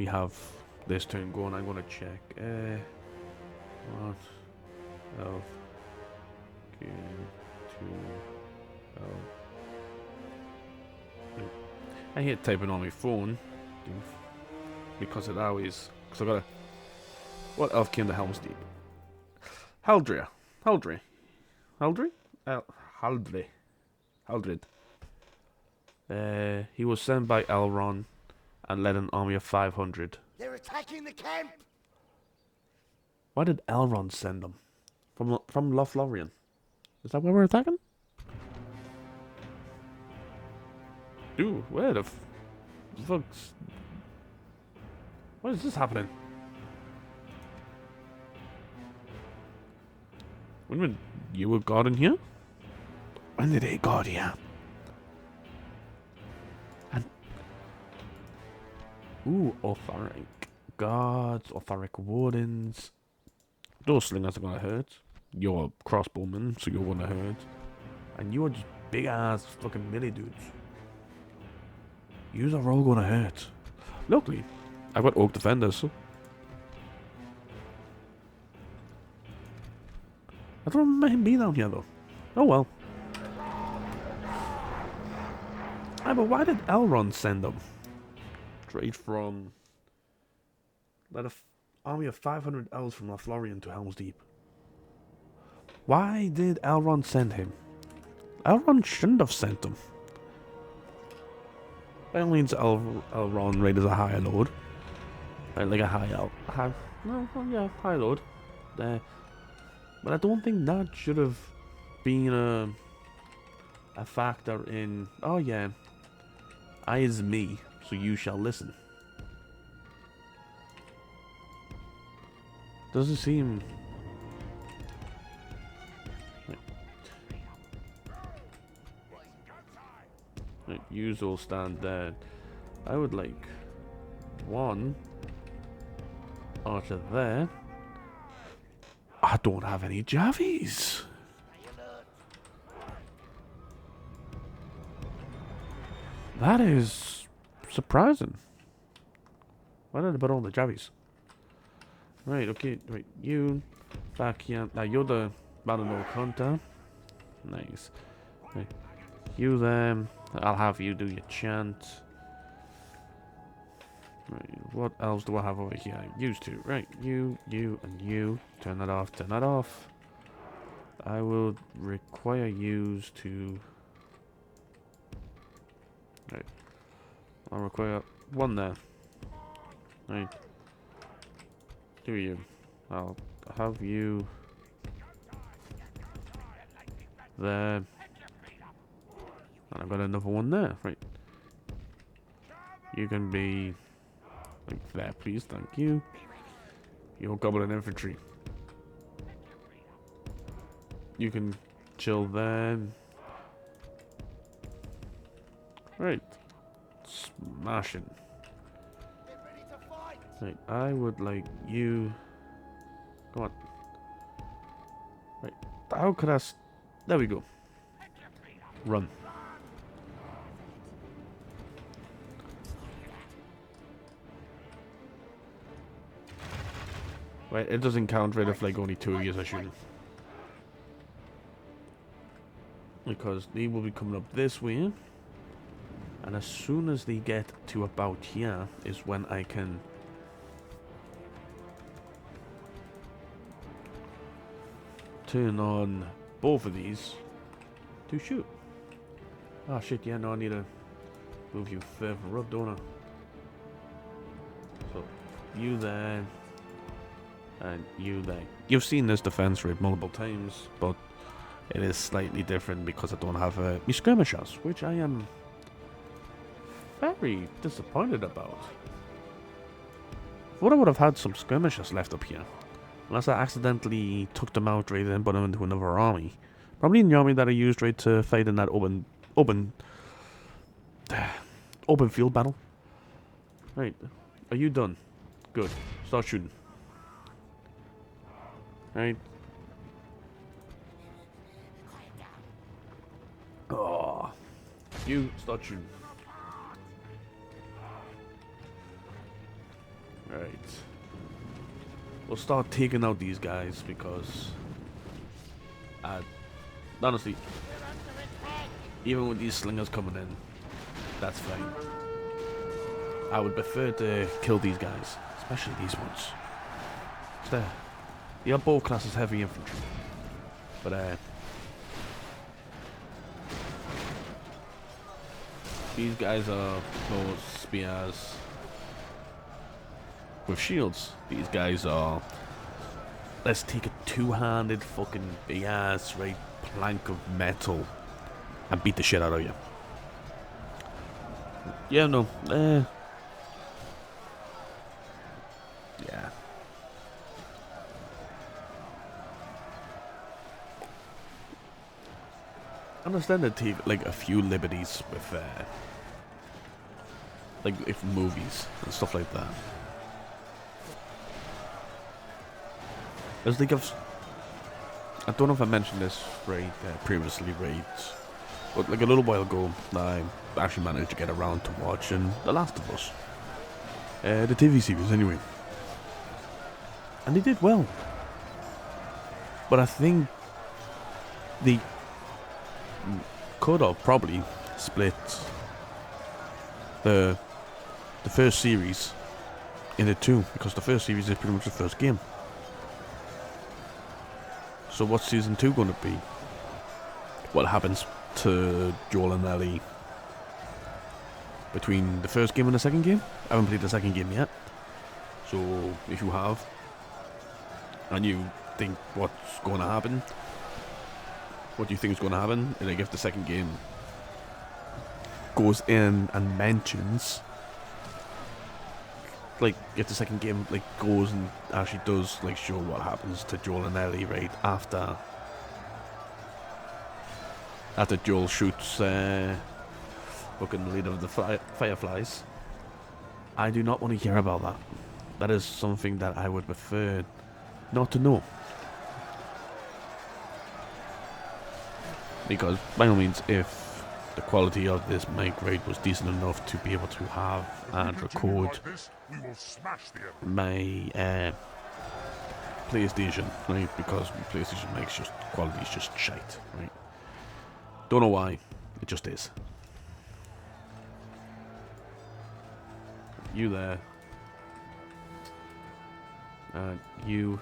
have this turn going, I'm gonna check what elf came to elf. Right. I hate typing on my phone because I gotta. What elf came to Helm's Deep? Haldrid. He was sent by Elrond and led an army of 500. They're attacking the camp. Why did Elrond send them? From Lothlorien? Is that where we're attacking? Dude, where the fuck's... What is this happening? When you were God in here? When did they God here? And ooh, Ortharic guards, Ortharic wardens. Those slingers are gonna hurt. You're a crossbowman, so you're gonna hurt. And you're just big ass fucking melee dudes. Yous are all gonna hurt. Luckily, I've got Orc defenders, so I don't remember him being down here though. Oh well. But why did Elrond send them? Straight from... Led an army of 500 elves from Lothlorien to Helm's Deep. Why did Elrond send him? Elrond shouldn't have sent him. By all means, Elrond, right, is a high lord. Right, like a high elf. High lord. But I don't think that should have been a factor in... Oh yeah. I is me, so you shall listen. Doesn't seem... Right, yous all stand there. I would like one archer there. I don't have any Javies. That is surprising. Why did I put all the jabbies? Right, okay, right, you back here. Now you're the battle no hunter. Nice. Right. You then I'll have you do your chant. Right, what else do I have over here? Used to. Right, you, and you. Turn that off, turn that off. I will require yous to... Right. I'll require one there. Right. Do you. I'll have you... there. And I've got another one there. Right. You can be... like there, please. Thank you. You're Goblin Infantry. You can chill there. Right. Smashing. Right, I would like you... Come on. Right. How could I... There we go. Run. Right, it doesn't count right if like only 2 of you are shooting. Because they will be coming up this way. And as soon as they get to about here is when I can... turn on both of these to shoot. Oh shit, yeah, no, I need to move you further up, don't I? So, you there, and you there. You've seen this defense rate multiple times, but it is slightly different because I don't have my skirmishers, which I am very disappointed about. Thought I would have had some skirmishers left up here. Unless I accidentally took them out right and put them into another army. Probably in the army that I used right to fight in that open field battle. Right. Are you done? Good. Start shooting. Right. Oh. You start shooting. Right. We'll start taking out these guys because honestly, even with these slingers coming in, that's fine. I would prefer to kill these guys, especially these ones. The bow class is heavy infantry, but these guys are bows, spears with shields. These guys are, let's take a two-handed fucking big ass right plank of metal and beat the shit out of you. Yeah, no, yeah. I understand they take like a few liberties with like if movies and stuff like that. There's like I don't know if I mentioned this right previously, right? But like a little while ago, I actually managed to get around to watching The Last of Us, the TV series anyway, and they did well. But I think they could have probably split the first series into two, because the first series is pretty much the first game. So what's season 2 going to be? What happens to Joel and Ellie between the first game and the second game? I haven't played the second game yet. So if you have, and you think what's going to happen, what do you think is going to happen? Like if the second game goes in and mentions, like if the second game like goes and actually does like show what happens to Joel and Ellie right after Joel shoots fucking the leader of the Fireflies, I do not want to hear about that. That is something that I would prefer not to know. Because by all means, if the quality of this mic rate was decent enough to be able to have and record Like this, we will smash the enemy. my PlayStation, right? Because PlayStation makes just quality is just shite, right? Don't know why, it just is. You there? You.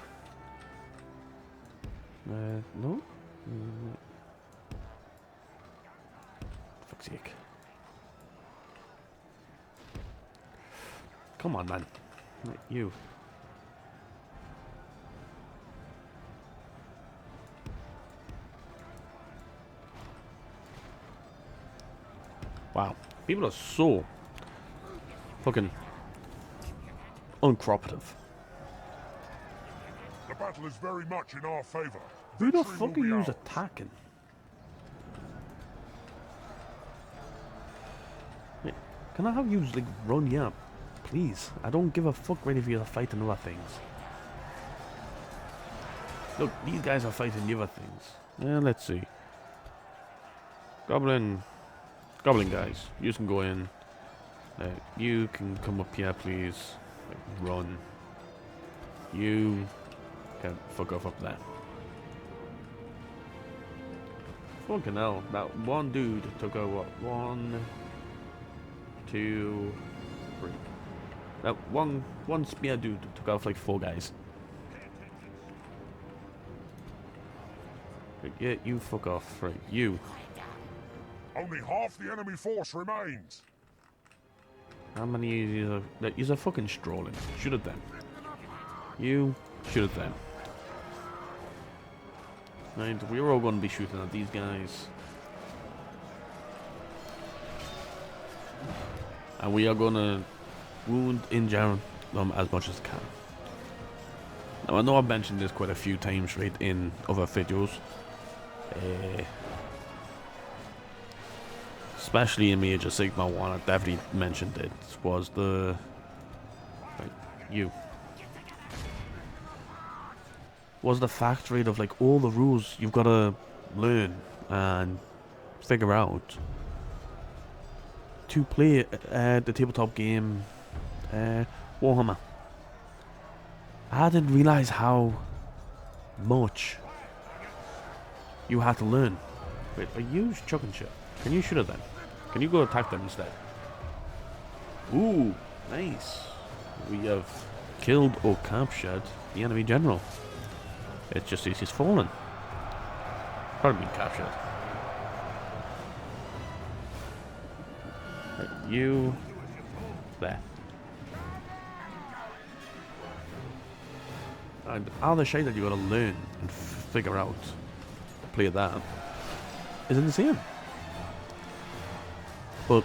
No? Fuck's sake. Come on, man. You. Wow. People are so fucking uncooperative. The battle is very much in our favor. Who the Victory fuck will are be you ours. attacking? Wait, can I have you like run yeah? Please. I don't give a fuck right if you're fighting other things. Look, these guys are fighting the other things. Let's see. Goblin guys, you can go in. You can come up here, please. Run. You can fuck off up there. Fucking hell, that one dude took out what? 1, 2, 3. That one spear dude took out like 4 guys. Yeah, you fuck off, right? You. Only half the enemy force remains. How many you're fucking strolling? Shoot at them. You shoot at them. Right, we're all gonna be shooting at these guys. And we are gonna wound injure them as much as can. Now I know I've mentioned this quite a few times right in other videos. Especially in Age of Sigma 1, I definitely mentioned it, was the... Right, you. Was the fact, right, of like all the rules you've got to learn and figure out to play the tabletop game Warhammer. I didn't realize how much you had to learn. Wait, are you chucking shit? Can you shoot at them? Can you go attack them instead? Ooh, nice. We have killed or captured the enemy general. It just says he's fallen. Probably been captured. Right, you... There. And all the shit that you gotta learn and figure out to play that is insane. But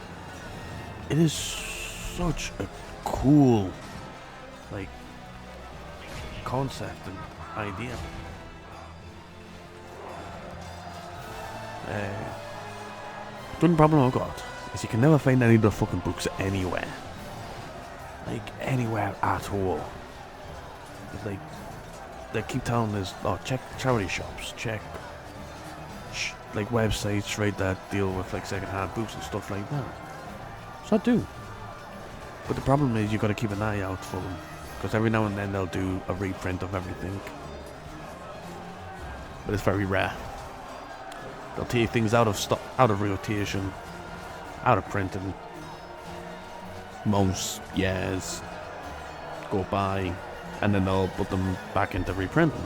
it is such a cool, like, concept and idea. The only problem I've got is you can never find any of the fucking books anywhere. Like, anywhere at all. It's like, they keep telling us, oh, check charity shops, check like websites, right, that deal with like second-hand books and stuff like that. So I do. But the problem is you got to keep an eye out for them, because every now and then they'll do a reprint of everything. But it's very rare. They'll take things out of stock, out of rotation, out of printing. Most years go by, and then they'll put them back into reprinting,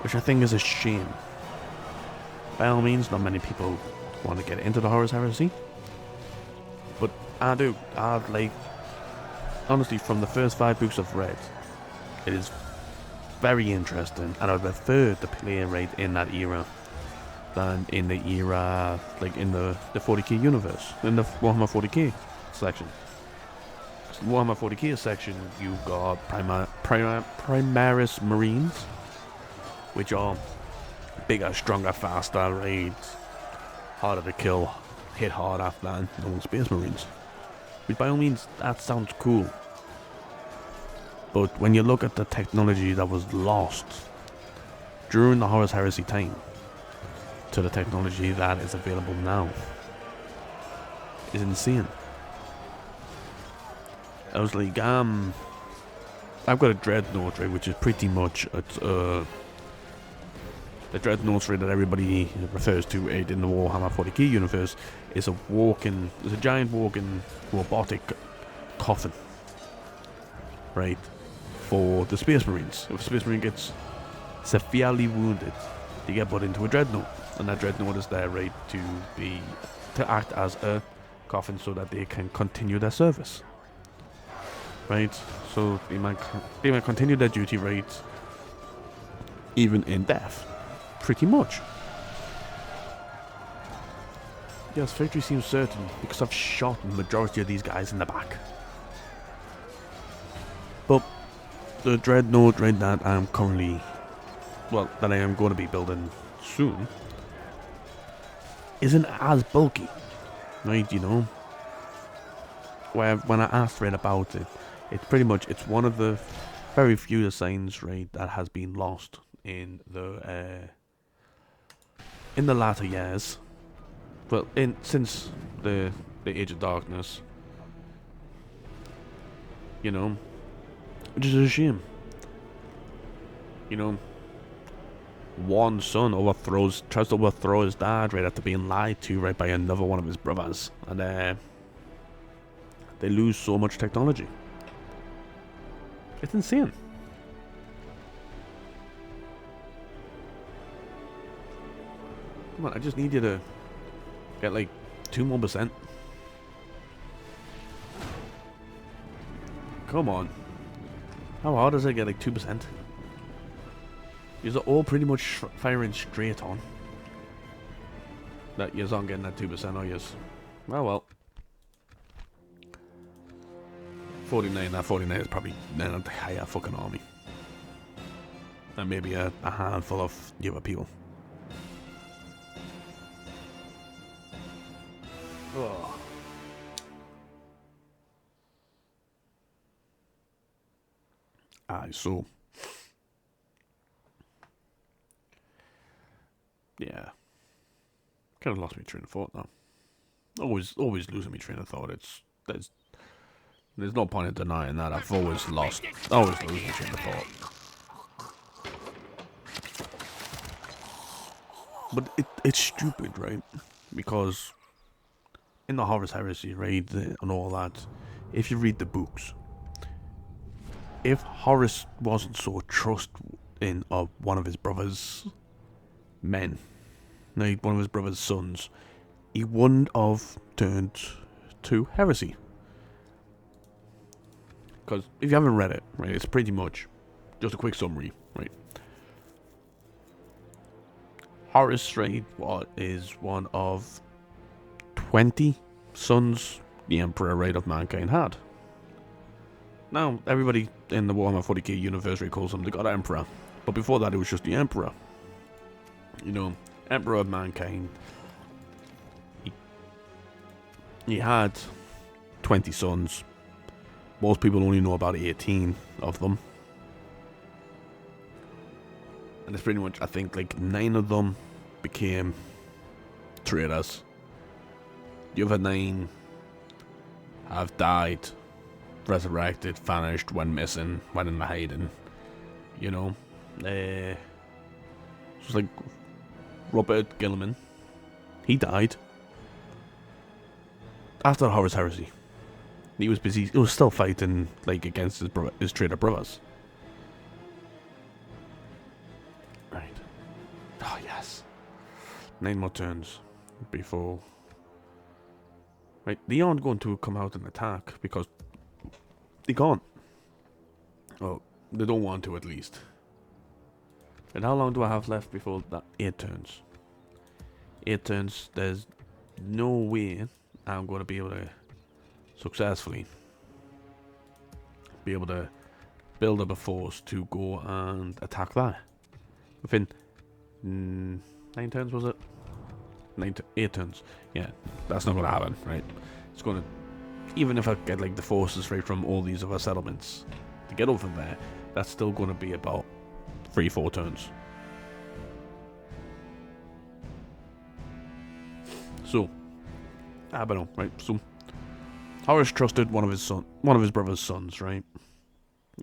which I think is a shame. By all means, not many people want to get into the Horus Heresy, but I do. I'd like, honestly, from the first 5 books I've read, it is very interesting, and I would prefer to play right in that era than in the era, like in the 40k universe, in the Warhammer 40k section. Warhammer 40k section, you've got Primaris Marines, which are bigger, stronger, faster, right, harder to kill, hit hard after that, normal Space Marines. Which by all means, that sounds cool. But when you look at the technology that was lost during the Horus Heresy time, to the technology that is available now is insane. I was like, I've got a dreadnought, right, which is pretty much the dreadnought right, that everybody refers to it in the Warhammer 40k universe is a giant walking robotic coffin, right, for the Space Marines. If a Space Marine gets severely wounded, they get put into a dreadnought, and that dreadnought is there, right, to act as a coffin so that they can continue their service, right? So they might continue their duty, right, even in death, pretty much. Yes, victory seems certain because I've shot the majority of these guys in the back. But the dreadnought, right, that I am going to be building soon, isn't as bulky, right? You know, when I asked right about it, it's one of the very few designs, right, that has been lost in the latter years. Well, since the Age of Darkness, you know, which is a shame. You know, one son tries to overthrow his dad right after being lied to right by another one of his brothers, and they lose so much technology. It's insane. Come on, I just need you to get like 2 more %. Come on. How hard is it to get like 2%? You're all pretty much firing straight on. That you're not getting that 2%, are you? Oh well. 49, that 49 is probably an entire fucking army. And maybe a handful of the other people. Oh. So yeah, kind of lost my train of thought now. Always losing my train of thought. There's no point in denying that. I've always losing my train of thought. But it's stupid, right? Because in the Horus Heresy, right, and all that, if you read the books, if Horus wasn't so trusting of one of his brother's men, like one of his brother's sons, he wouldn't have turned to heresy. Because if you haven't read it, right, it's pretty much just a quick summary, right? Horus, right, is one of 20 sons the Emperor, right, of mankind had. Now, everybody in the Warhammer 40k universe calls him the God Emperor. But before that, it was just the Emperor. You know, Emperor of mankind. He had 20 sons. Most people only know about 18 of them. And it's pretty much, I think, like 9 of them became traitors. The other 9 have died, resurrected, vanished, went missing, went into hiding. You know, just like Robert Gilliman, he died after the Horus Heresy. He was busy. He was still fighting like against his traitor brothers. Right. Oh yes. 9 more turns before. Right, they aren't going to come out and attack because they can't. Oh, they don't want to at least. And how long do I have left before that? 8 turns. 8 turns. There's no way I'm going to be able to successfully be able to build up a force to go and attack that within 9 turns, was it? 8 turns. Yeah, that's not going to happen, right? It's going to, even if I get like the forces right from all these other settlements to get over there, that's still going to be about 3-4 turns. So, I don't know, right? So, Horace trusted one of his brother's sons, right?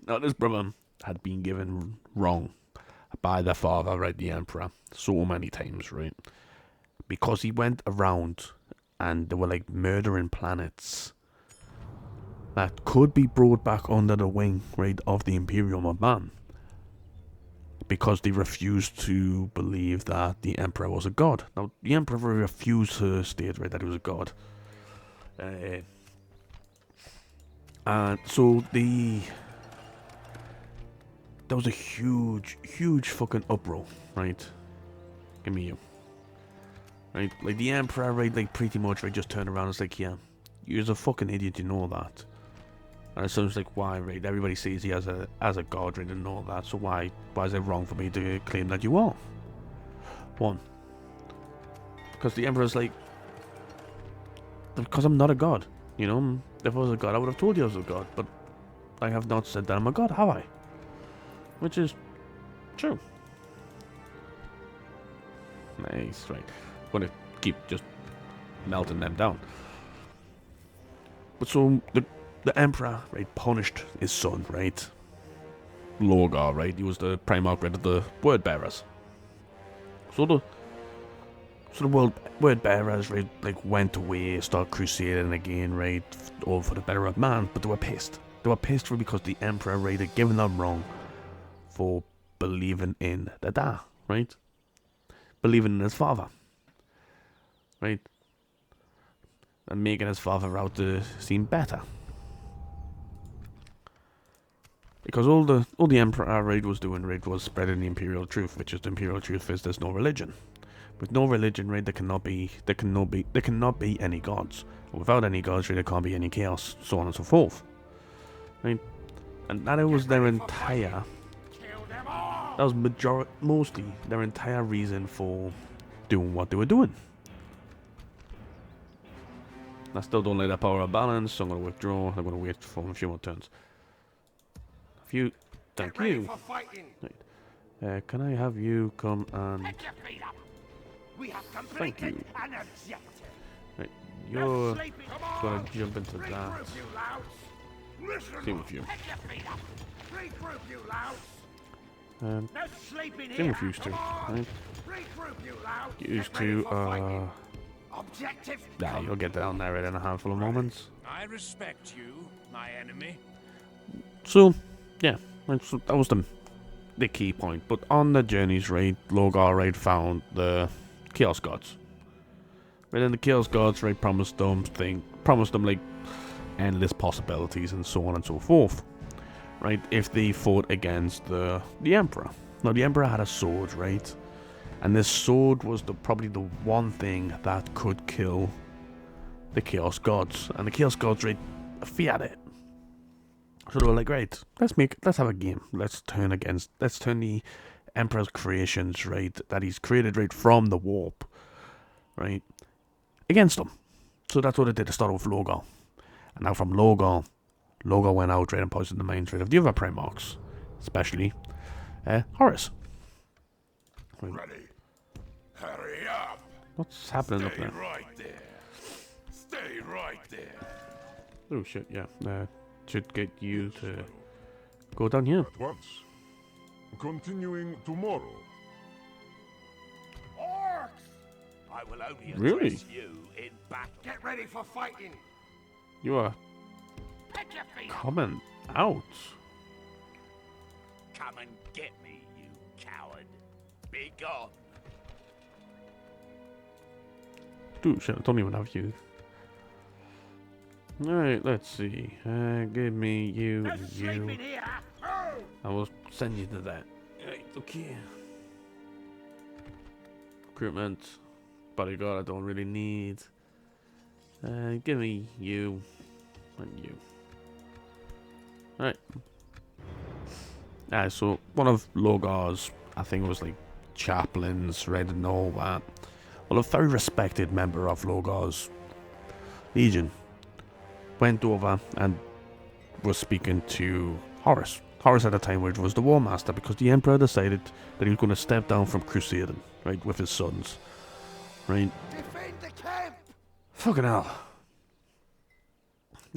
Now, this brother had been given wrong by their father, right, the Emperor, so many times, right? Because he went around and they were like murdering planets that could be brought back under the wing, right, of the Imperium of Man. Because they refused to believe that the Emperor was a god. Now, the Emperor refused to state, right, that he was a god. And so there was a huge fucking uproar, right? Give me you. Right? Like, the Emperor, right, like, pretty much, right, just turned around and was like, yeah, you're a fucking idiot, you know that. And it sounds like, why, right? Everybody sees he as a god, right, and all that, so why is it wrong for me to claim that you are? One. Because the Emperor's like, because I'm not a god, you know? If I was a god, I would have told you I was a god, but I have not said that I'm a god, have I? Which is true. Nice, right. I'm gonna keep just melting them down. But so the Emperor, right, punished his son, right? Lorgar, right? He was the Primarch, right, of the Word Bearers. So the Word Bearers, right, like, went away, started crusading again, right, all for the better of man, but they were pissed. They were pissed because the Emperor, right, had given them wrong for believing in the Da, right? Believing in his father. Right? And making his father out to seem better. Because all the Emperor, right, was doing, right, was spreading the Imperial truth, which is the Imperial truth is there's no religion. With no religion, right, there cannot be any gods. And without any gods, right, there can't be any chaos, so on and so forth. Right? And that was their entire, that was mostly their entire reason for doing what they were doing. I still don't like that power of balance, so I'm going to withdraw. I'm going to wait for a few more turns. Thank you. Right. Can I have you come and... Thank you. Right, you're going to jump into that. Same with you. Same with you two, right? You two are... Nah, you'll get down there in a handful of moments. I respect you, my enemy. So, yeah, that was the key point. But on the journeys, right, Lorgar, right, found the Chaos Gods. Right, and the Chaos Gods, right, promised them like endless possibilities and so on and so forth. Right, if they fought against the Emperor. Now, the Emperor had a sword, right? And this sword was probably the one thing that could kill the Chaos Gods. And the Chaos Gods, right, feared it. So they were like, right, let's have a game. Let's turn the Emperor's creations, right, that he's created, right, from the warp, right, against them. So that's what they did to start off Lorgar. And now from Lorgar went out, right, and poisoned the minds, right, of the other Primarchs, especially Horus. Right. Ready. Hurry up. What's happening up there? Right there. Stay right there. Oh shit, yeah. Should get you to go down here. At once. Continuing tomorrow. Orcs! I will only address Really? you in back. Get ready for fighting. You are Pick your feet up. coming out. Come and get me, you coward. Be gone. Dude, shit, I don't even have you. Alright, let's see. Give me you No and sleeping you. here. Oh! I will send you to that. Right, okay. Recruitment. Bodyguard I don't really need. Give me you and you. Alright. So one of Lorgar's, I think it was like chaplains, right, and all that. Well, a very respected member of Lorgar's Legion went over and was speaking to Horus. Horus at the time, which was the War Master, because the Emperor decided that he was going to step down from crusading, right, with his sons, right? Defend the camp. Fucking hell.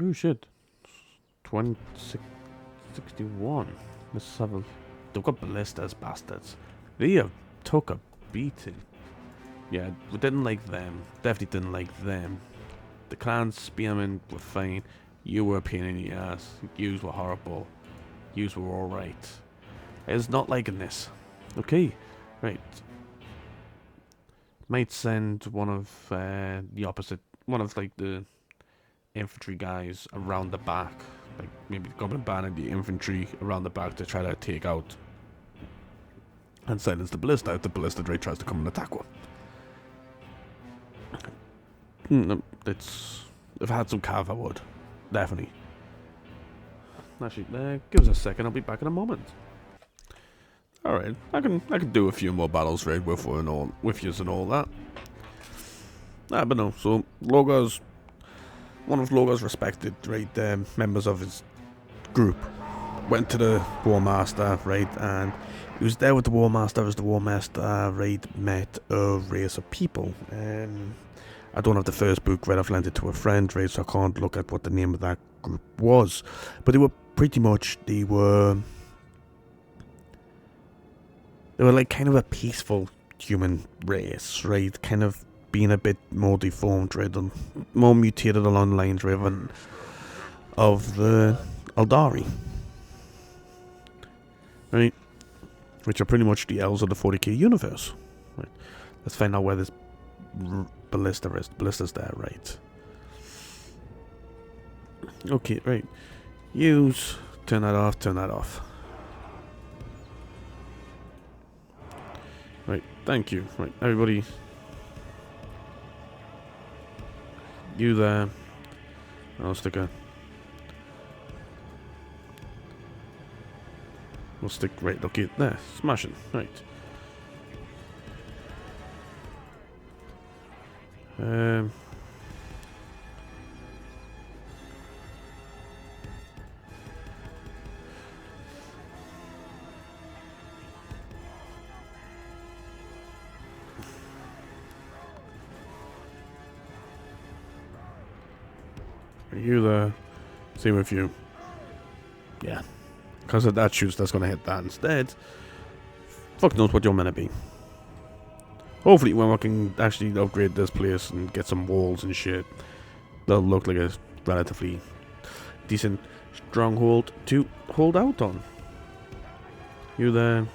Oh shit. 2661. Let's have a... They've got ballistas, bastards. They have took a beating. Yeah, we didn't like them. Definitely didn't like them. The clan spearmen were fine. You were a pain in the ass. Yous were horrible. Yous were alright. It's not liking this. Okay, right. Might send one of the opposite, one of like the infantry guys around the back. Like maybe the Goblin band and the infantry around the back to try to take out and silence the ballista if the ballista right tries to come and attack one. It's... If I had some cav, I would. Definitely. Actually, give us a second, I'll be back in a moment. Alright, I can do a few more battles right with yous and all that. But no, so Logar's one of Logar's respected members of his group went to the War Master, right, and he was there with the War Master as the War Master met a race of people. I don't have the first book, right, I've lent it to a friend, right, so I can't look at what the name of that group was. But they were pretty much, they were like kind of a peaceful human race, right, kind of being a bit more deformed, right, and more mutated along the lines, right, of the Eldari, right, which are pretty much the elves of the 40k universe, right. Let's find out where this ballista is. Ballista's there, right. Okay, right. Use, turn that off, turn that off. Right, thank you. Right, everybody. You there. I'll stick a... We'll stick right, okay, there. Smashing, right. Are you there? Same with you. Yeah. Because of that shoes, that's going to hit that instead. Fuck knows what you're meant to be. Hopefully when we can actually upgrade this place and get some walls and shit, they'll look like a relatively decent stronghold to hold out on. You there?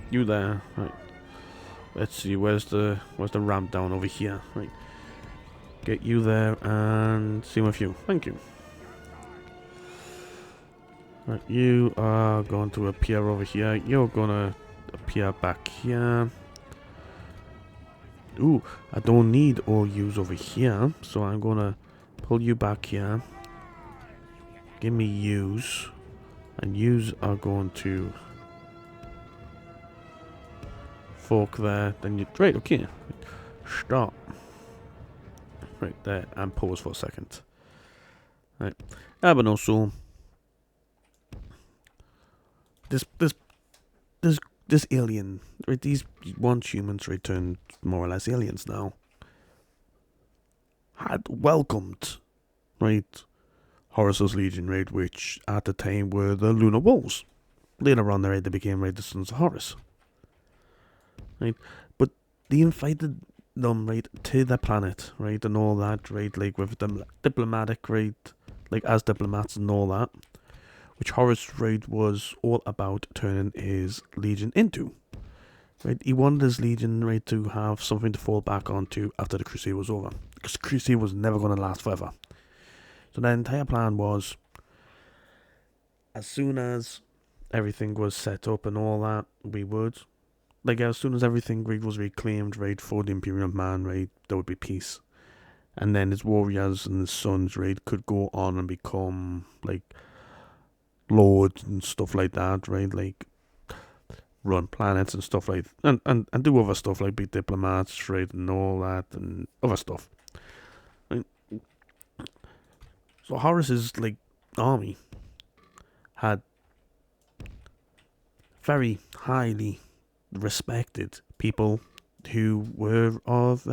You there? Right. Let's see, where's the ramp down over here? Right. Get you there and see with you. Thank you. Right, you are going to appear over here. You're gonna appear back here. Ooh, I don't need all yous over here, so I'm gonna pull you back here. Give me yous, and yous are going to fork there. Then you right, okay. Stop. Right there, and pause for a second. Right, but no, so this alien, right? These once humans, right, turned more or less aliens now, had welcomed, right, Horus's Legion, right, which at the time were the Lunar Wolves. Later on, right, they became, right, the Sons of Horus, right? But they invited them, right, to the planet, right, and all that, right, like with them diplomatic, right, like as diplomats and all that, which Horus, right, was all about turning his legion into. Right, he wanted his legion, right, to have something to fall back onto after the crusade was over, because the crusade was never going to last forever. So the entire plan was, as soon as everything was set up and all that, we would, like, as soon as everything, right, was reclaimed, right, for the Imperial Man, right, there would be peace. And then his warriors and his sons, right, could go on and become, like, lords and stuff like that, right, like, run planets and stuff like, and do other stuff, like be diplomats, right, and all that, and other stuff. Right? So Horus's, like, army had very highly respected people who were of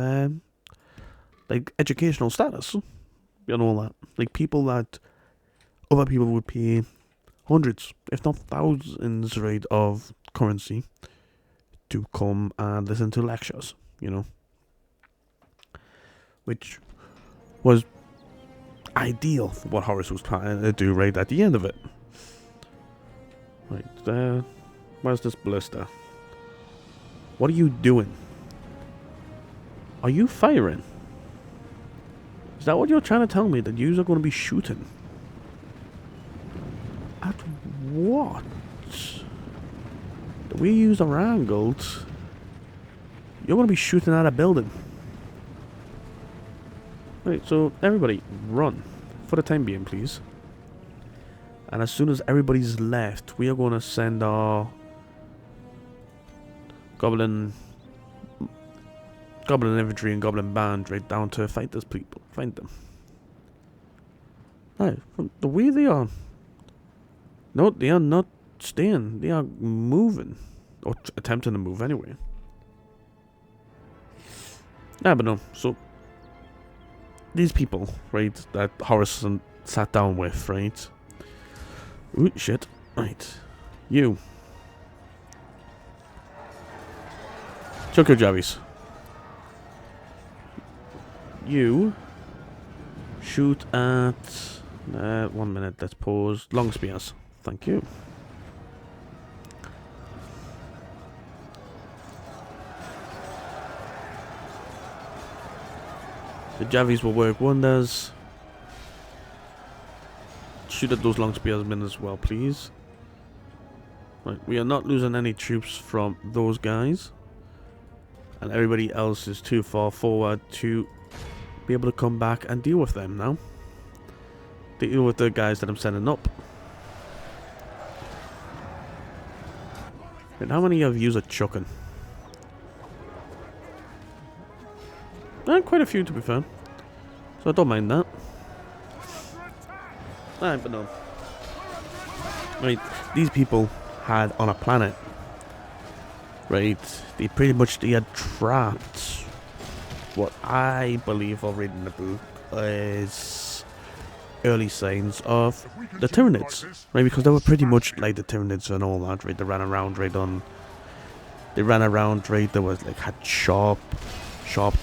like educational status, and all that. Like people that other people would pay hundreds, if not thousands, right, of currency to come and listen to lectures, which was ideal for what Horace was trying to do right at the end of it. Right, where's this ballista? What are you doing? Are you firing? Is that what you're trying to tell me? That yous are going to be shooting? At what? The way yous are angled, you're going to be shooting at a building. Right, so everybody, run. For the time being, please. And as soon as everybody's left, we are going to send our Goblin infantry and Goblin band right down to fight these people. Find them. Right, from the way they are. No, they are not staying. They are moving. Or attempting to move anyway. Yeah, but no. So, these people, right, that Horace sat down with, right? Ooh, shit. Right. You. Chuck your jabbies. You shoot at 1 minute, let's pause. Long spears. Thank you. The javies will work wonders. Shoot at those long spearsmen as well, please. Right, we are not losing any troops from those guys. And everybody else is too far forward to be able to come back and deal with them now. Deal with the guys that I'm sending up. And how many of yous are chucking? Quite a few, to be fair. So I don't mind that. But no. Right, these people had on a planet. Right, they had trapped what I believe of reading the book is early signs of the Tyranids, right? Because they were pretty much like the Tyranids and all that, right? They ran around, right? They was like had sharp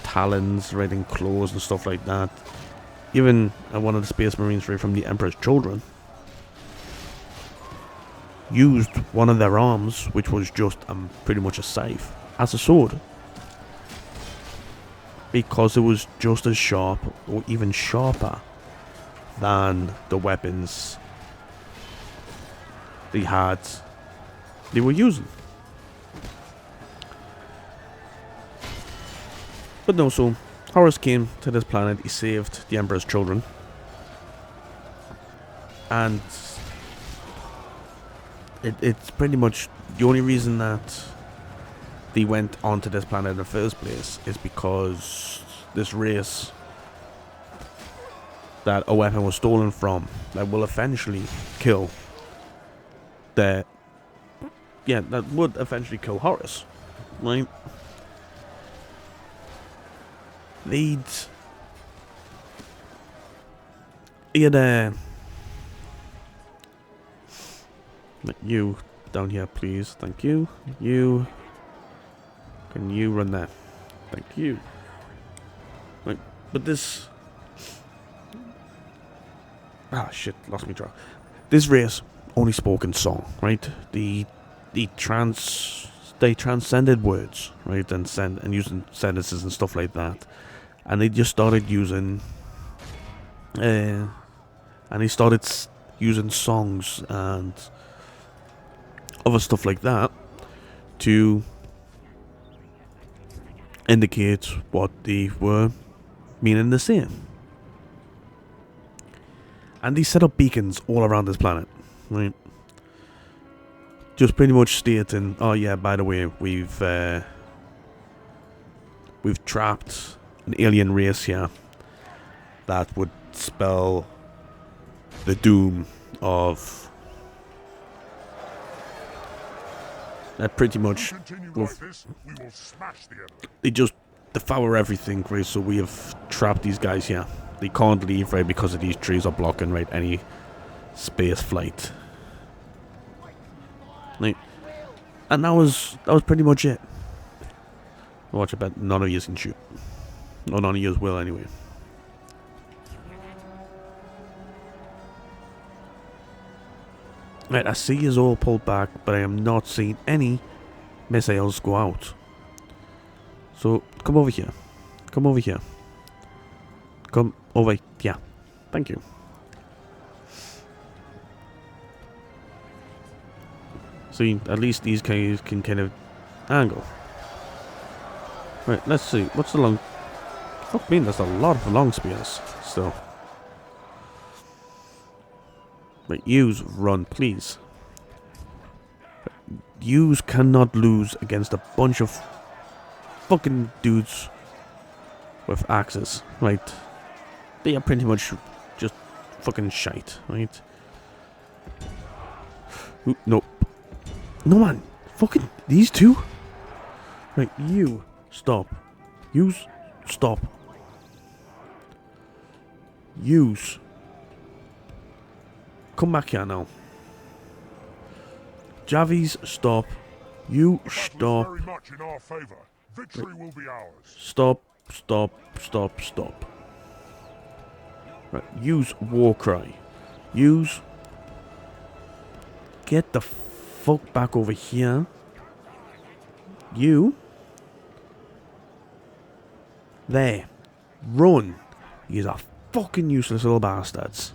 talons, right, and claws and stuff like that. Even one of the Space Marines, right, from the Emperor's Children, used one of their arms, which was just pretty much a scythe, as a sword. Because it was just as sharp, or even sharper, than the weapons they were using. But no, so Horace came to this planet, he saved the Emperor's children. And it's pretty much the only reason that they went onto this planet in the first place is because this race that a weapon was stolen from that will eventually kill that would eventually kill Horace, right? He had you down here, please. Thank you. Can you run that? Thank you. Right, but this... shit, lost me track. This race only spoke in song, right? They transcended words, right? And using sentences and stuff like that. And they just started using... using songs and other stuff like that to indicate what they were meaning to say. And they set up beacons all around this planet, right? Just pretty much stating, oh yeah, by the way, we've trapped an alien race here that would spell the doom of... That pretty much... Like this, we will smash the enemy. They just devour everything, right? So we have trapped these guys here. They can't leave, right, because of these trees are blocking, right, any space flight. Right. And that was pretty much it. Watch, I bet none of you can shoot. No, none of you will anyway. Right, I see you all pulled back, but I am not seeing any missiles go out. So, come over here. Come over here. Come over here. Thank you. See, at least these guys can kind of angle. Right, let's see. What's the long... Fuck me, there's a lot of long spears still. Right, use run, please. Use cannot lose against a bunch of fucking dudes with axes, right? They are pretty much just fucking shite, right? Ooh, nope. No, man. Fucking these two? Right, you stop. Use stop. Use. Come back here now. Javies, stop. You stop. Very much in our favor. Victory will be ours. Stop, stop, stop, stop. Right, use war cry. Use. Get the fuck back over here. You. There. Run. You are fucking useless little bastards.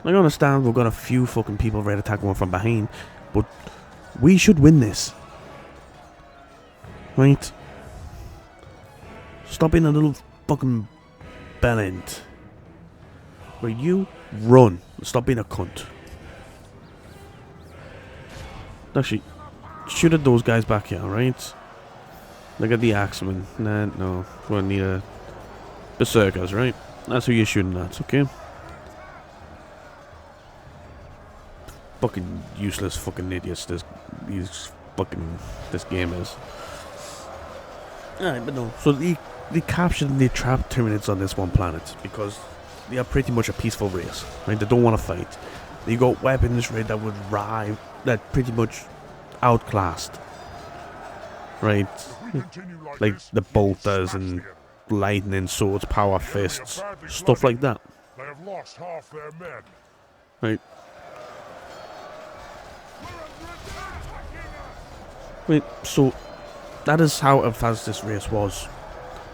I understand we've got a few fucking people ready to attack one from behind, but we should win this. Right? Stop being a little fucking bellend. Where you run. Stop being a cunt. Actually, shoot at those guys back here, right? Look at the axemen. Nah, no. We'll need a berserkers, right? That's who you're shooting at, okay? Fucking useless fucking idiots this game is. Alright, but no. So they captured and they trapped Tyranids on this one planet because they are pretty much a peaceful race, right? They don't want to fight. They got weapons, right, that would rival, that pretty much outclassed, right? Like the bolters and lightning swords, power fists, stuff like that. They have lost half their men. Right. Right, so that is how advanced this race was.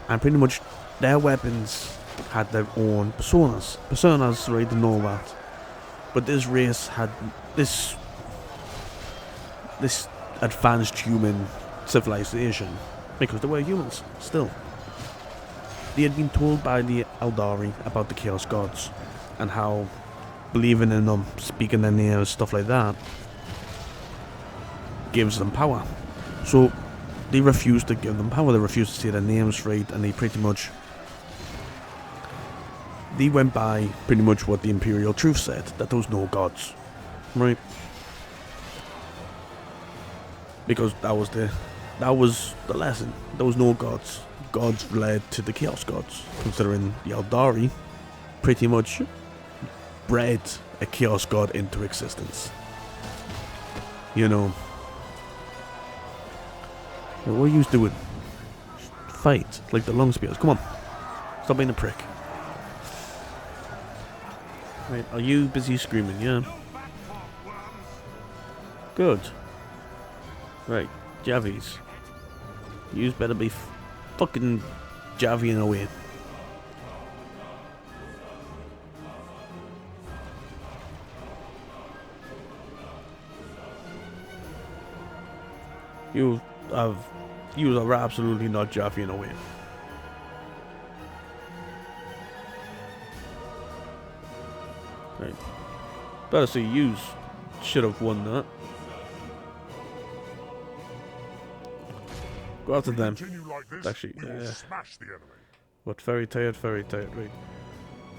And pretty much their weapons had their own personas. Personas, right, to know that. But this race had this advanced human civilization. Because they were humans, still. They had been told by the Eldari about the Chaos Gods. And how believing in them, speaking their names, stuff like that, gives them power. So they refused to give them power. They refused to say their names right, and they pretty much went by pretty much what the Imperial Truth said, that there was no gods, right? Because that was the lesson. There was no gods. Gods led to the Chaos Gods, considering the Eldari pretty much bred a Chaos God into existence. You know. What are you doing? Fight, like the long spears. Come on. Stop being a prick. Right, are you busy screaming? Yeah. Good. Right, Javies. Yous better be fucking Javying away. You are absolutely not Javying away. Right. Better say yous should have won that. Go after them. Like this, Actually, smash the enemy. What, very tired, right.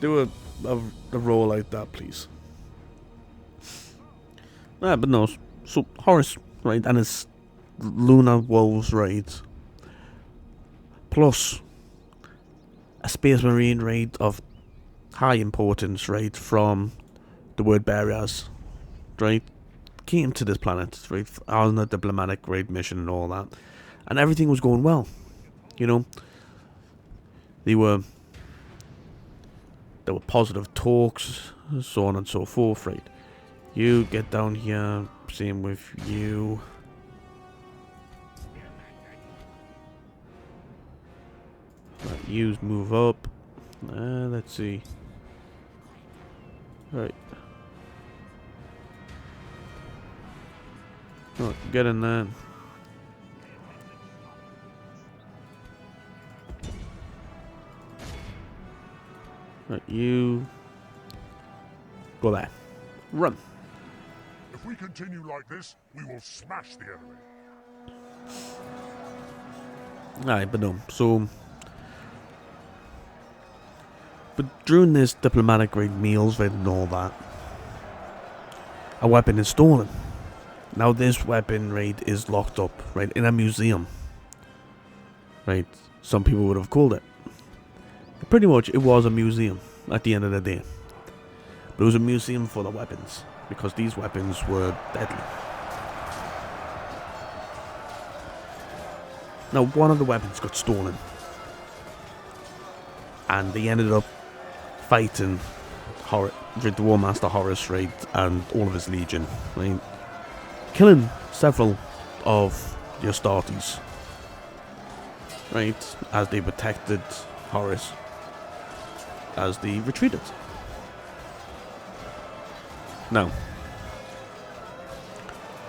Do a roll like that, please. But no, so Horace, right, and his lunar wolves, right? Plus a space marine raid of high importance, right, from the word bearers, right, came to this planet, right, on a diplomatic raid mission and all that, and everything was going well, you know. There were positive talks, so on and so forth, right. You get down here, same with you. Right, you move up. Let's see. Right. Oh, get in there. Right, you go there. Run. If we continue like this, we will smash the enemy. Alright, but no. So, but during this diplomatic raid meals and all that, a weapon is stolen. Now this weapon raid is locked up, right, in a museum. Right, some people would have called it. Pretty much, it was a museum at the end of the day. But it was a museum full of weapons, because these weapons were deadly. Now, one of the weapons got stolen. And they ended up fighting the War Master Horus, right, and all of his legion, right, killing several of the Astartes, right, as they protected Horus as they retreated. Now,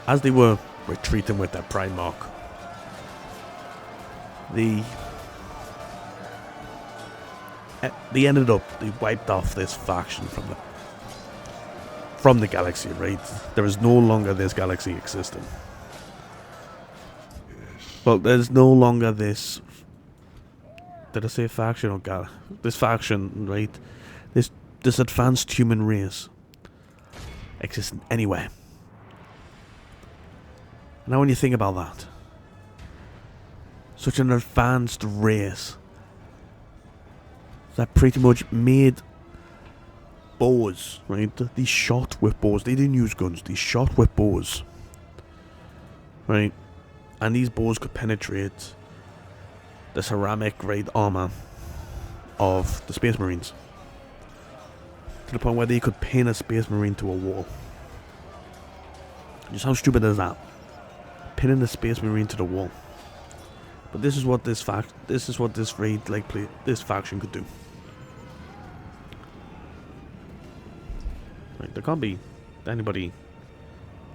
as they were retreating with their Primarch, they wiped off this faction from the galaxy, right? There is no longer this galaxy existing. Well, there's no longer this. Did I say faction or this faction, right? This advanced human race existing anywhere. Now, when you think about that, such an advanced race that pretty much made bows, right? They shot with bows. They didn't use guns. They shot with bows, right? And these bows could penetrate the ceramic grade armor of the Space Marines, to the point where they could pin a Space Marine to a wall. Just how stupid is that? Pinning a Space Marine to the wall. But this is what this faction could do. Right, there can't be anybody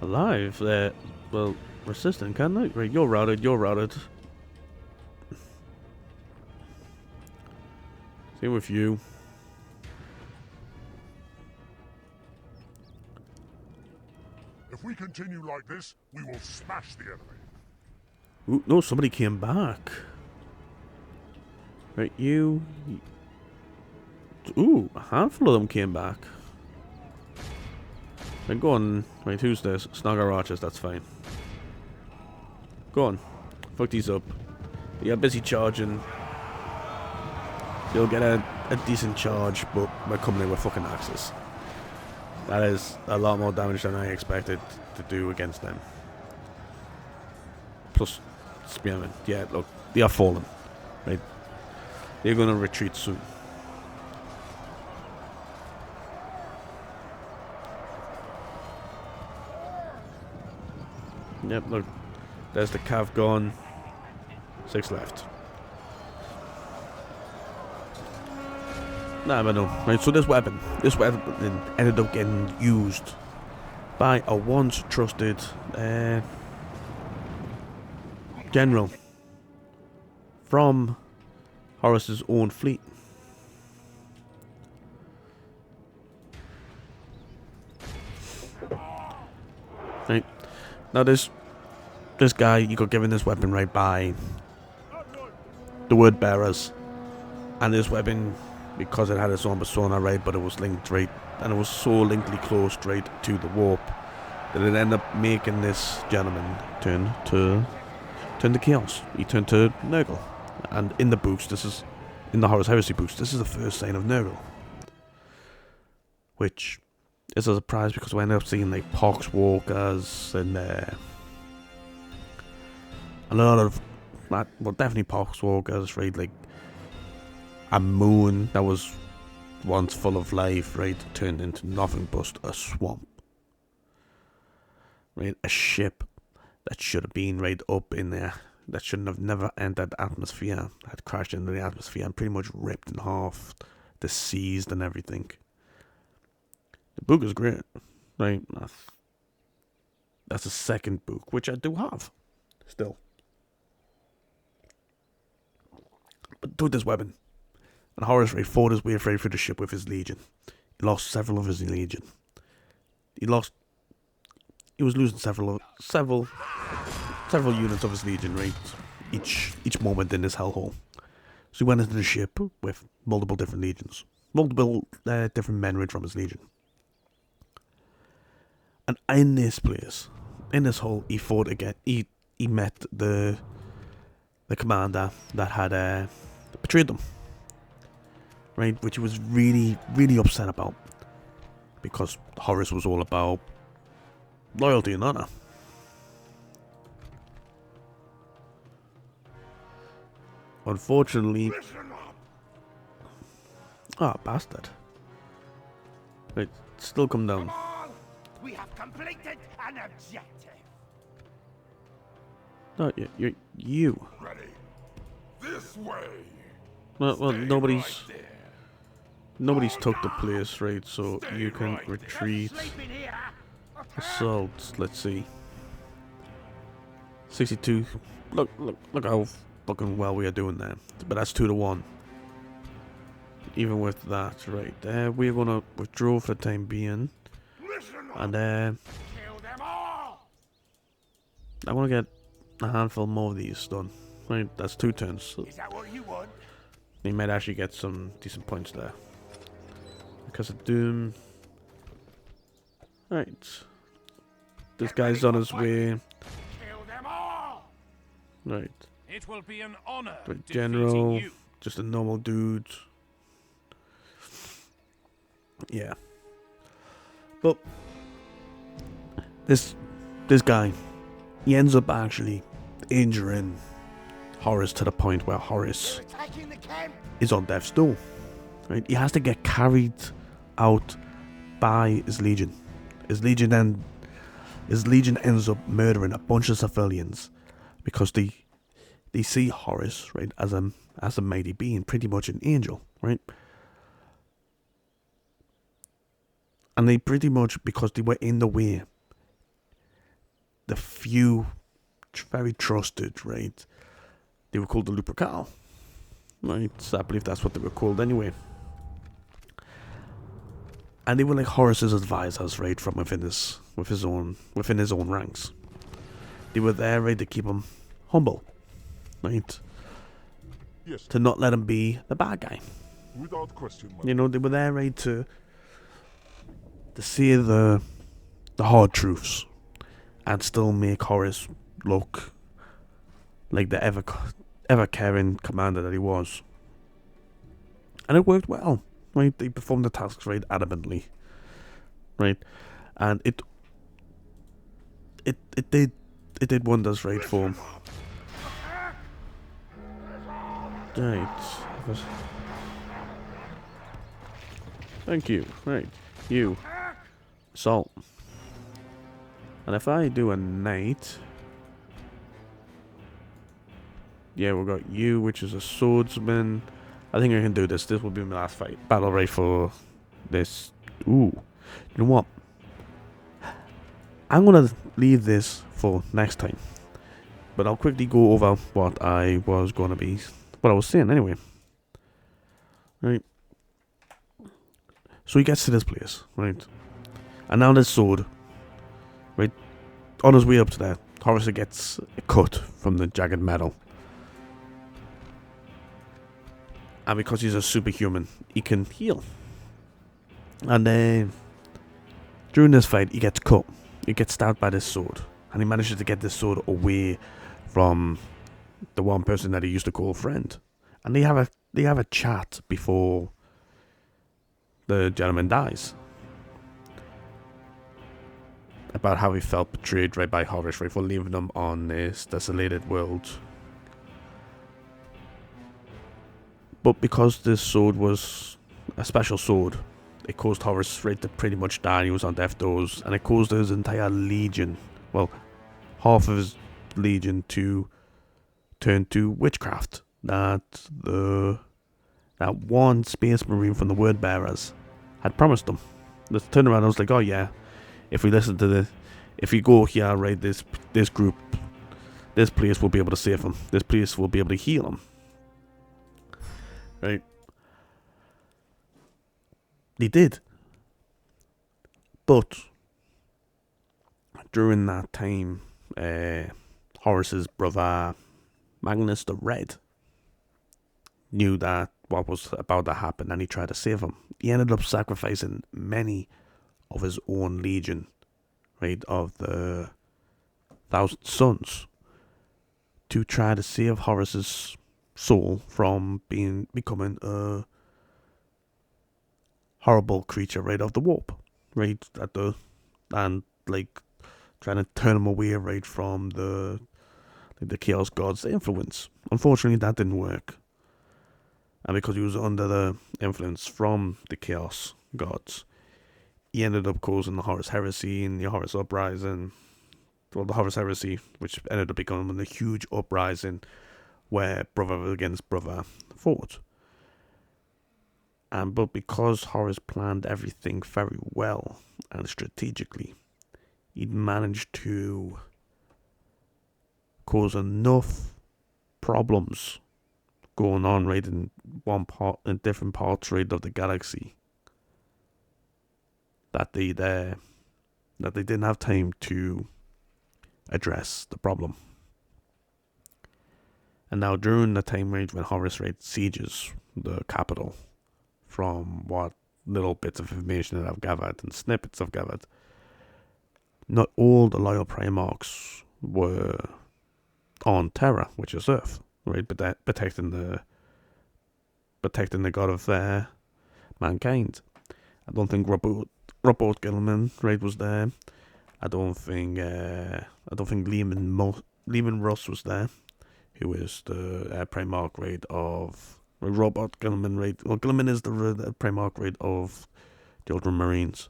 alive that, well, resistant, can they? Right, you're routed. Same with you. If we continue like this, we will smash the enemy. Ooh, no, somebody came back. Right, you. Ooh, a handful of them came back. Right, go on. Right, who's this? Snogger Archers, that's fine. Go on. Fuck these up. You're busy charging. You'll get a decent charge, but we're coming in with fucking axes. That is a lot more damage than I expected to do against them. Plus, spearmen. Yeah, look, they are fallen. Right? They're gonna retreat soon. Yep, look. There's the cav gone. 6 left. Nah, but no. Right, so this weapon ended up getting used by a once trusted general from Horus's own fleet. Right. Now this guy, you got given this weapon right by the word bearers, and this weapon, because it had its own persona, right, but it was linked right, and it was so linkly close right to the warp, that it ended up making this gentleman turn to turned to Chaos. He turned to Nurgle. And in the books, in the Horus Heresy books, this is the first sign of Nurgle. Which is a surprise because we end up seeing like Poxwalkers and a lot of, well, definitely Poxwalkers, right? Like a moon that was once full of life, right? Turned into nothing but a swamp. Right? A ship that should have been right up in there, that shouldn't have never entered the atmosphere, had crashed into the atmosphere and pretty much ripped in half, deceased and everything. The book is great, right? That's the second book, which I do have, still. But took this weapon, and Horus Ray fought his way through the ship with his legion. He lost several of his legion. He was losing several units of his legion, right? Each moment in this hellhole. So he went into the ship with multiple different legions, multiple different men right from his legion. And in this place, in this hole, he fought again. He met the commander that had betrayed them, right? Which he was really, really upset about, because Horus was all about loyalty and honor. Unfortunately, bastard. Right, still come down. Come on! We have completed an objective. No, you. Ready. This way. Well, Stay nobody's right there. nobody's took the place, right? So you can right there. retreat. Sleep in here. Assault. Let's see. 62. Look how fucking well we are doing there. But that's 2-1. Even with that, right? We're gonna withdraw for the time being, Listen up. and Kill them all. I want to get a handful more of these done. Right, that's 2 turns. So Is that what you want? we might actually get some decent points there. Because of Doom. Right. This guy's on his way. Kill them all. Right. It will be an honor. The defeating general, you. just a normal dude. Yeah. But this guy, he ends up actually injuring Horus to the point where Horus They're attacking the camp. is on death's door. Right? He has to get carried out by his legion. His legion ends up murdering a bunch of civilians because they see Horus, right, as a mighty being, pretty much an angel, right? And they pretty much, because they were in the way, the few very trusted, right? They were called the Lupercal, right? So I believe that's what they were called anyway. And they were like Horus's advisors, right, from within his own ranks. They were there, right, to keep him humble, right? Yes, To not let him be the bad guy. without question. You know, they were there, right, to see the hard truths and still make Horus look like the ever caring commander that he was. And it worked well, right? They performed the tasks right adamantly, right? And it did wonders, right, for him. Right. Thank you. Right. You. Salt. And if I do a knight... Yeah, we've got you, which is a swordsman. I think I can do this. This will be my last fight. Battle right for this. Ooh. You know what? I'm going to leave this for next time. But I'll quickly go over what I was going to be... What I was saying anyway. Right. So he gets to this place, right? And now this sword, right? On his way up to there, Horus gets a cut from the jagged metal. And because he's a superhuman, he can heal. And during this fight, he gets cut. He gets stabbed by this sword. And he manages to get this sword away from the one person that he used to call friend, and they have a chat before the gentleman dies about how he felt betrayed right by Horus right for leaving them on this desolated world. But because this sword was a special sword, it caused Horus right to pretty much die. He was on death doors, and it caused his entire legion, well, half of his legion, to turn to witchcraft. That one space marine from the Word Bearers had promised them. Let's turn around. I was like, oh yeah, if we listen to this, if we go here, right, this group, this place will be able to save them. This place will be able to heal them. Right? They did. But during that time, Horus's brother Magnus the Red knew that what was about to happen, and he tried to save him. He ended up sacrificing many of his own legion, right, of the 1,000 Sons, to try to save Horus's soul from becoming a horrible creature, right, of the warp, right, and like trying to turn him away, right, from the Chaos God's influence. Unfortunately, that didn't work. And because he was under the influence from the Chaos Gods, he ended up causing the Horus Heresy and the Horus Uprising. Well, the Horus Heresy, which ended up becoming a huge uprising where brother against brother fought. But because Horus planned everything very well and strategically, he'd managed to cause enough problems going on right in different parts right of the galaxy that they didn't have time to address the problem. And now during the time range when Horus sieges the capital, from what little bits of information that I've gathered and snippets I've gathered, not all the loyal Primarchs were on Terra, which is Earth, right, protecting the god of mankind. I don't think Robert Gilman, right, was there. I don't think Lehman Russ was there, who is the Primarch, right, of Robert Gilman, right. Well, Gilman is the Primarch, right, of the Ultramarines.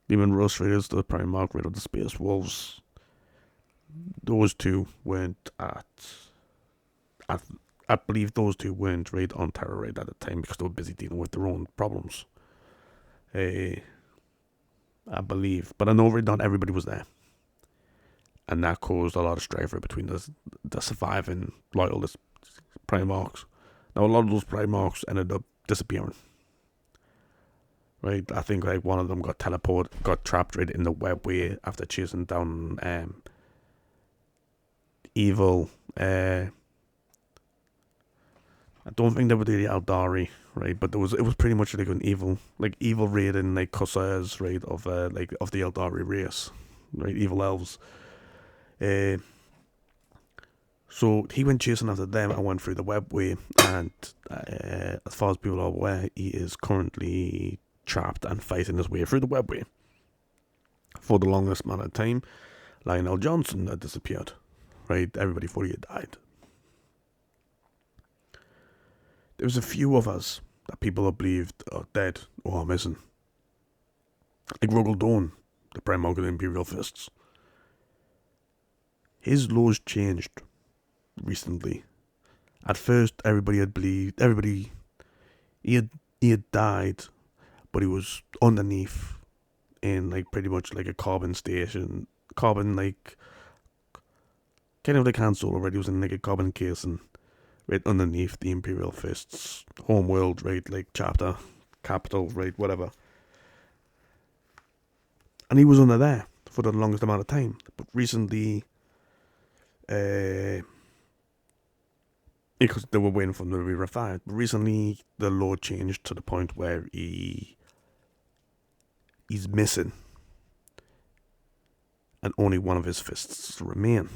Lehman Russ, right, is the Primarch, right, of the Space Wolves. Those two weren't I believe those two weren't right on Terra right at the time because they were busy dealing with their own problems. I believe, but I know not everybody was there, and that caused a lot of strife between the surviving loyalist Primarchs. Now a lot of those Primarchs ended up disappearing. Right, I think like one of them got trapped right in the webway after chasing down evil. I don't think they were the Eldari, right? But it was pretty much like an evil raiding like Corsairs, right, of the Eldari race, right, evil elves. So he went chasing after them and went through the webway, and as far as people are aware, he is currently trapped and fighting his way through the webway. For the longest amount of time, Lionel Johnson had disappeared, right? Everybody thought he had died. There was a few of us that people have believed are dead or are missing. Like Ruggle Dawn, the Primarch of the Imperial Fists. His laws changed recently. At first, everybody had believed he had died, but he was underneath in like pretty much like a carbon station, like kind of like Han Solo, right? He was in like a carbon casing right underneath the Imperial Fists home world, right? Like chapter, capital, right? Whatever. And he was under there for the longest amount of time. But recently, because they were waiting for him to be retired. But recently, the law changed to the point where he's missing. and only one of his fists remain.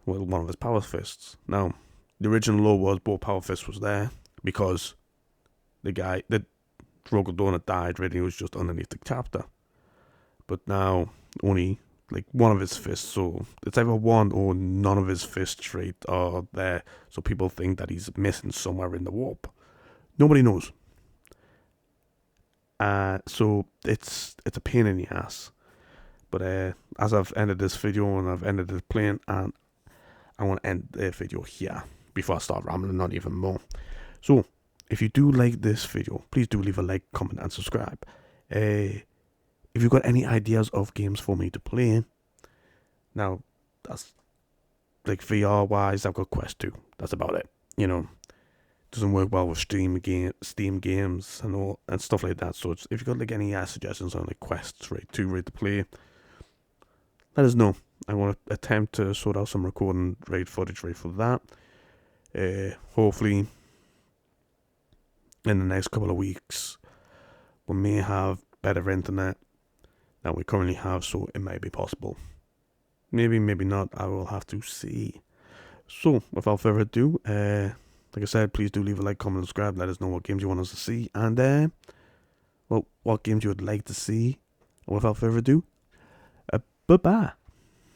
Well, one of his power fists. Now, the original law was both power fists was there because the Drogo Donut died. Really, it was just underneath the chapter. But now only like one of his fists. So it's either one or none of his fists straight are there. So people think that he's missing somewhere in the warp. Nobody knows. So it's a pain in the ass. But as I've ended this video and I've ended the playing, and I want to end the video here before I start rambling on even more. So if you do like this video, please do leave a like, comment, and subscribe. If you've got any ideas of games for me to play, now that's like VR wise, I've got Quest 2. That's about it. You know, doesn't work well with Steam games and stuff like that. So if you've got like any suggestions on like Quests to play, let us know. I want to attempt to sort out some recording footage for that. Hopefully in the next couple of weeks we may have better internet than we currently have, so it may be possible. Maybe not. I will have to see. So without further ado, like I said, please do leave a like, comment, and subscribe. Let us know what games you want us to see, and what games you would like to see. And without further ado, bye bye.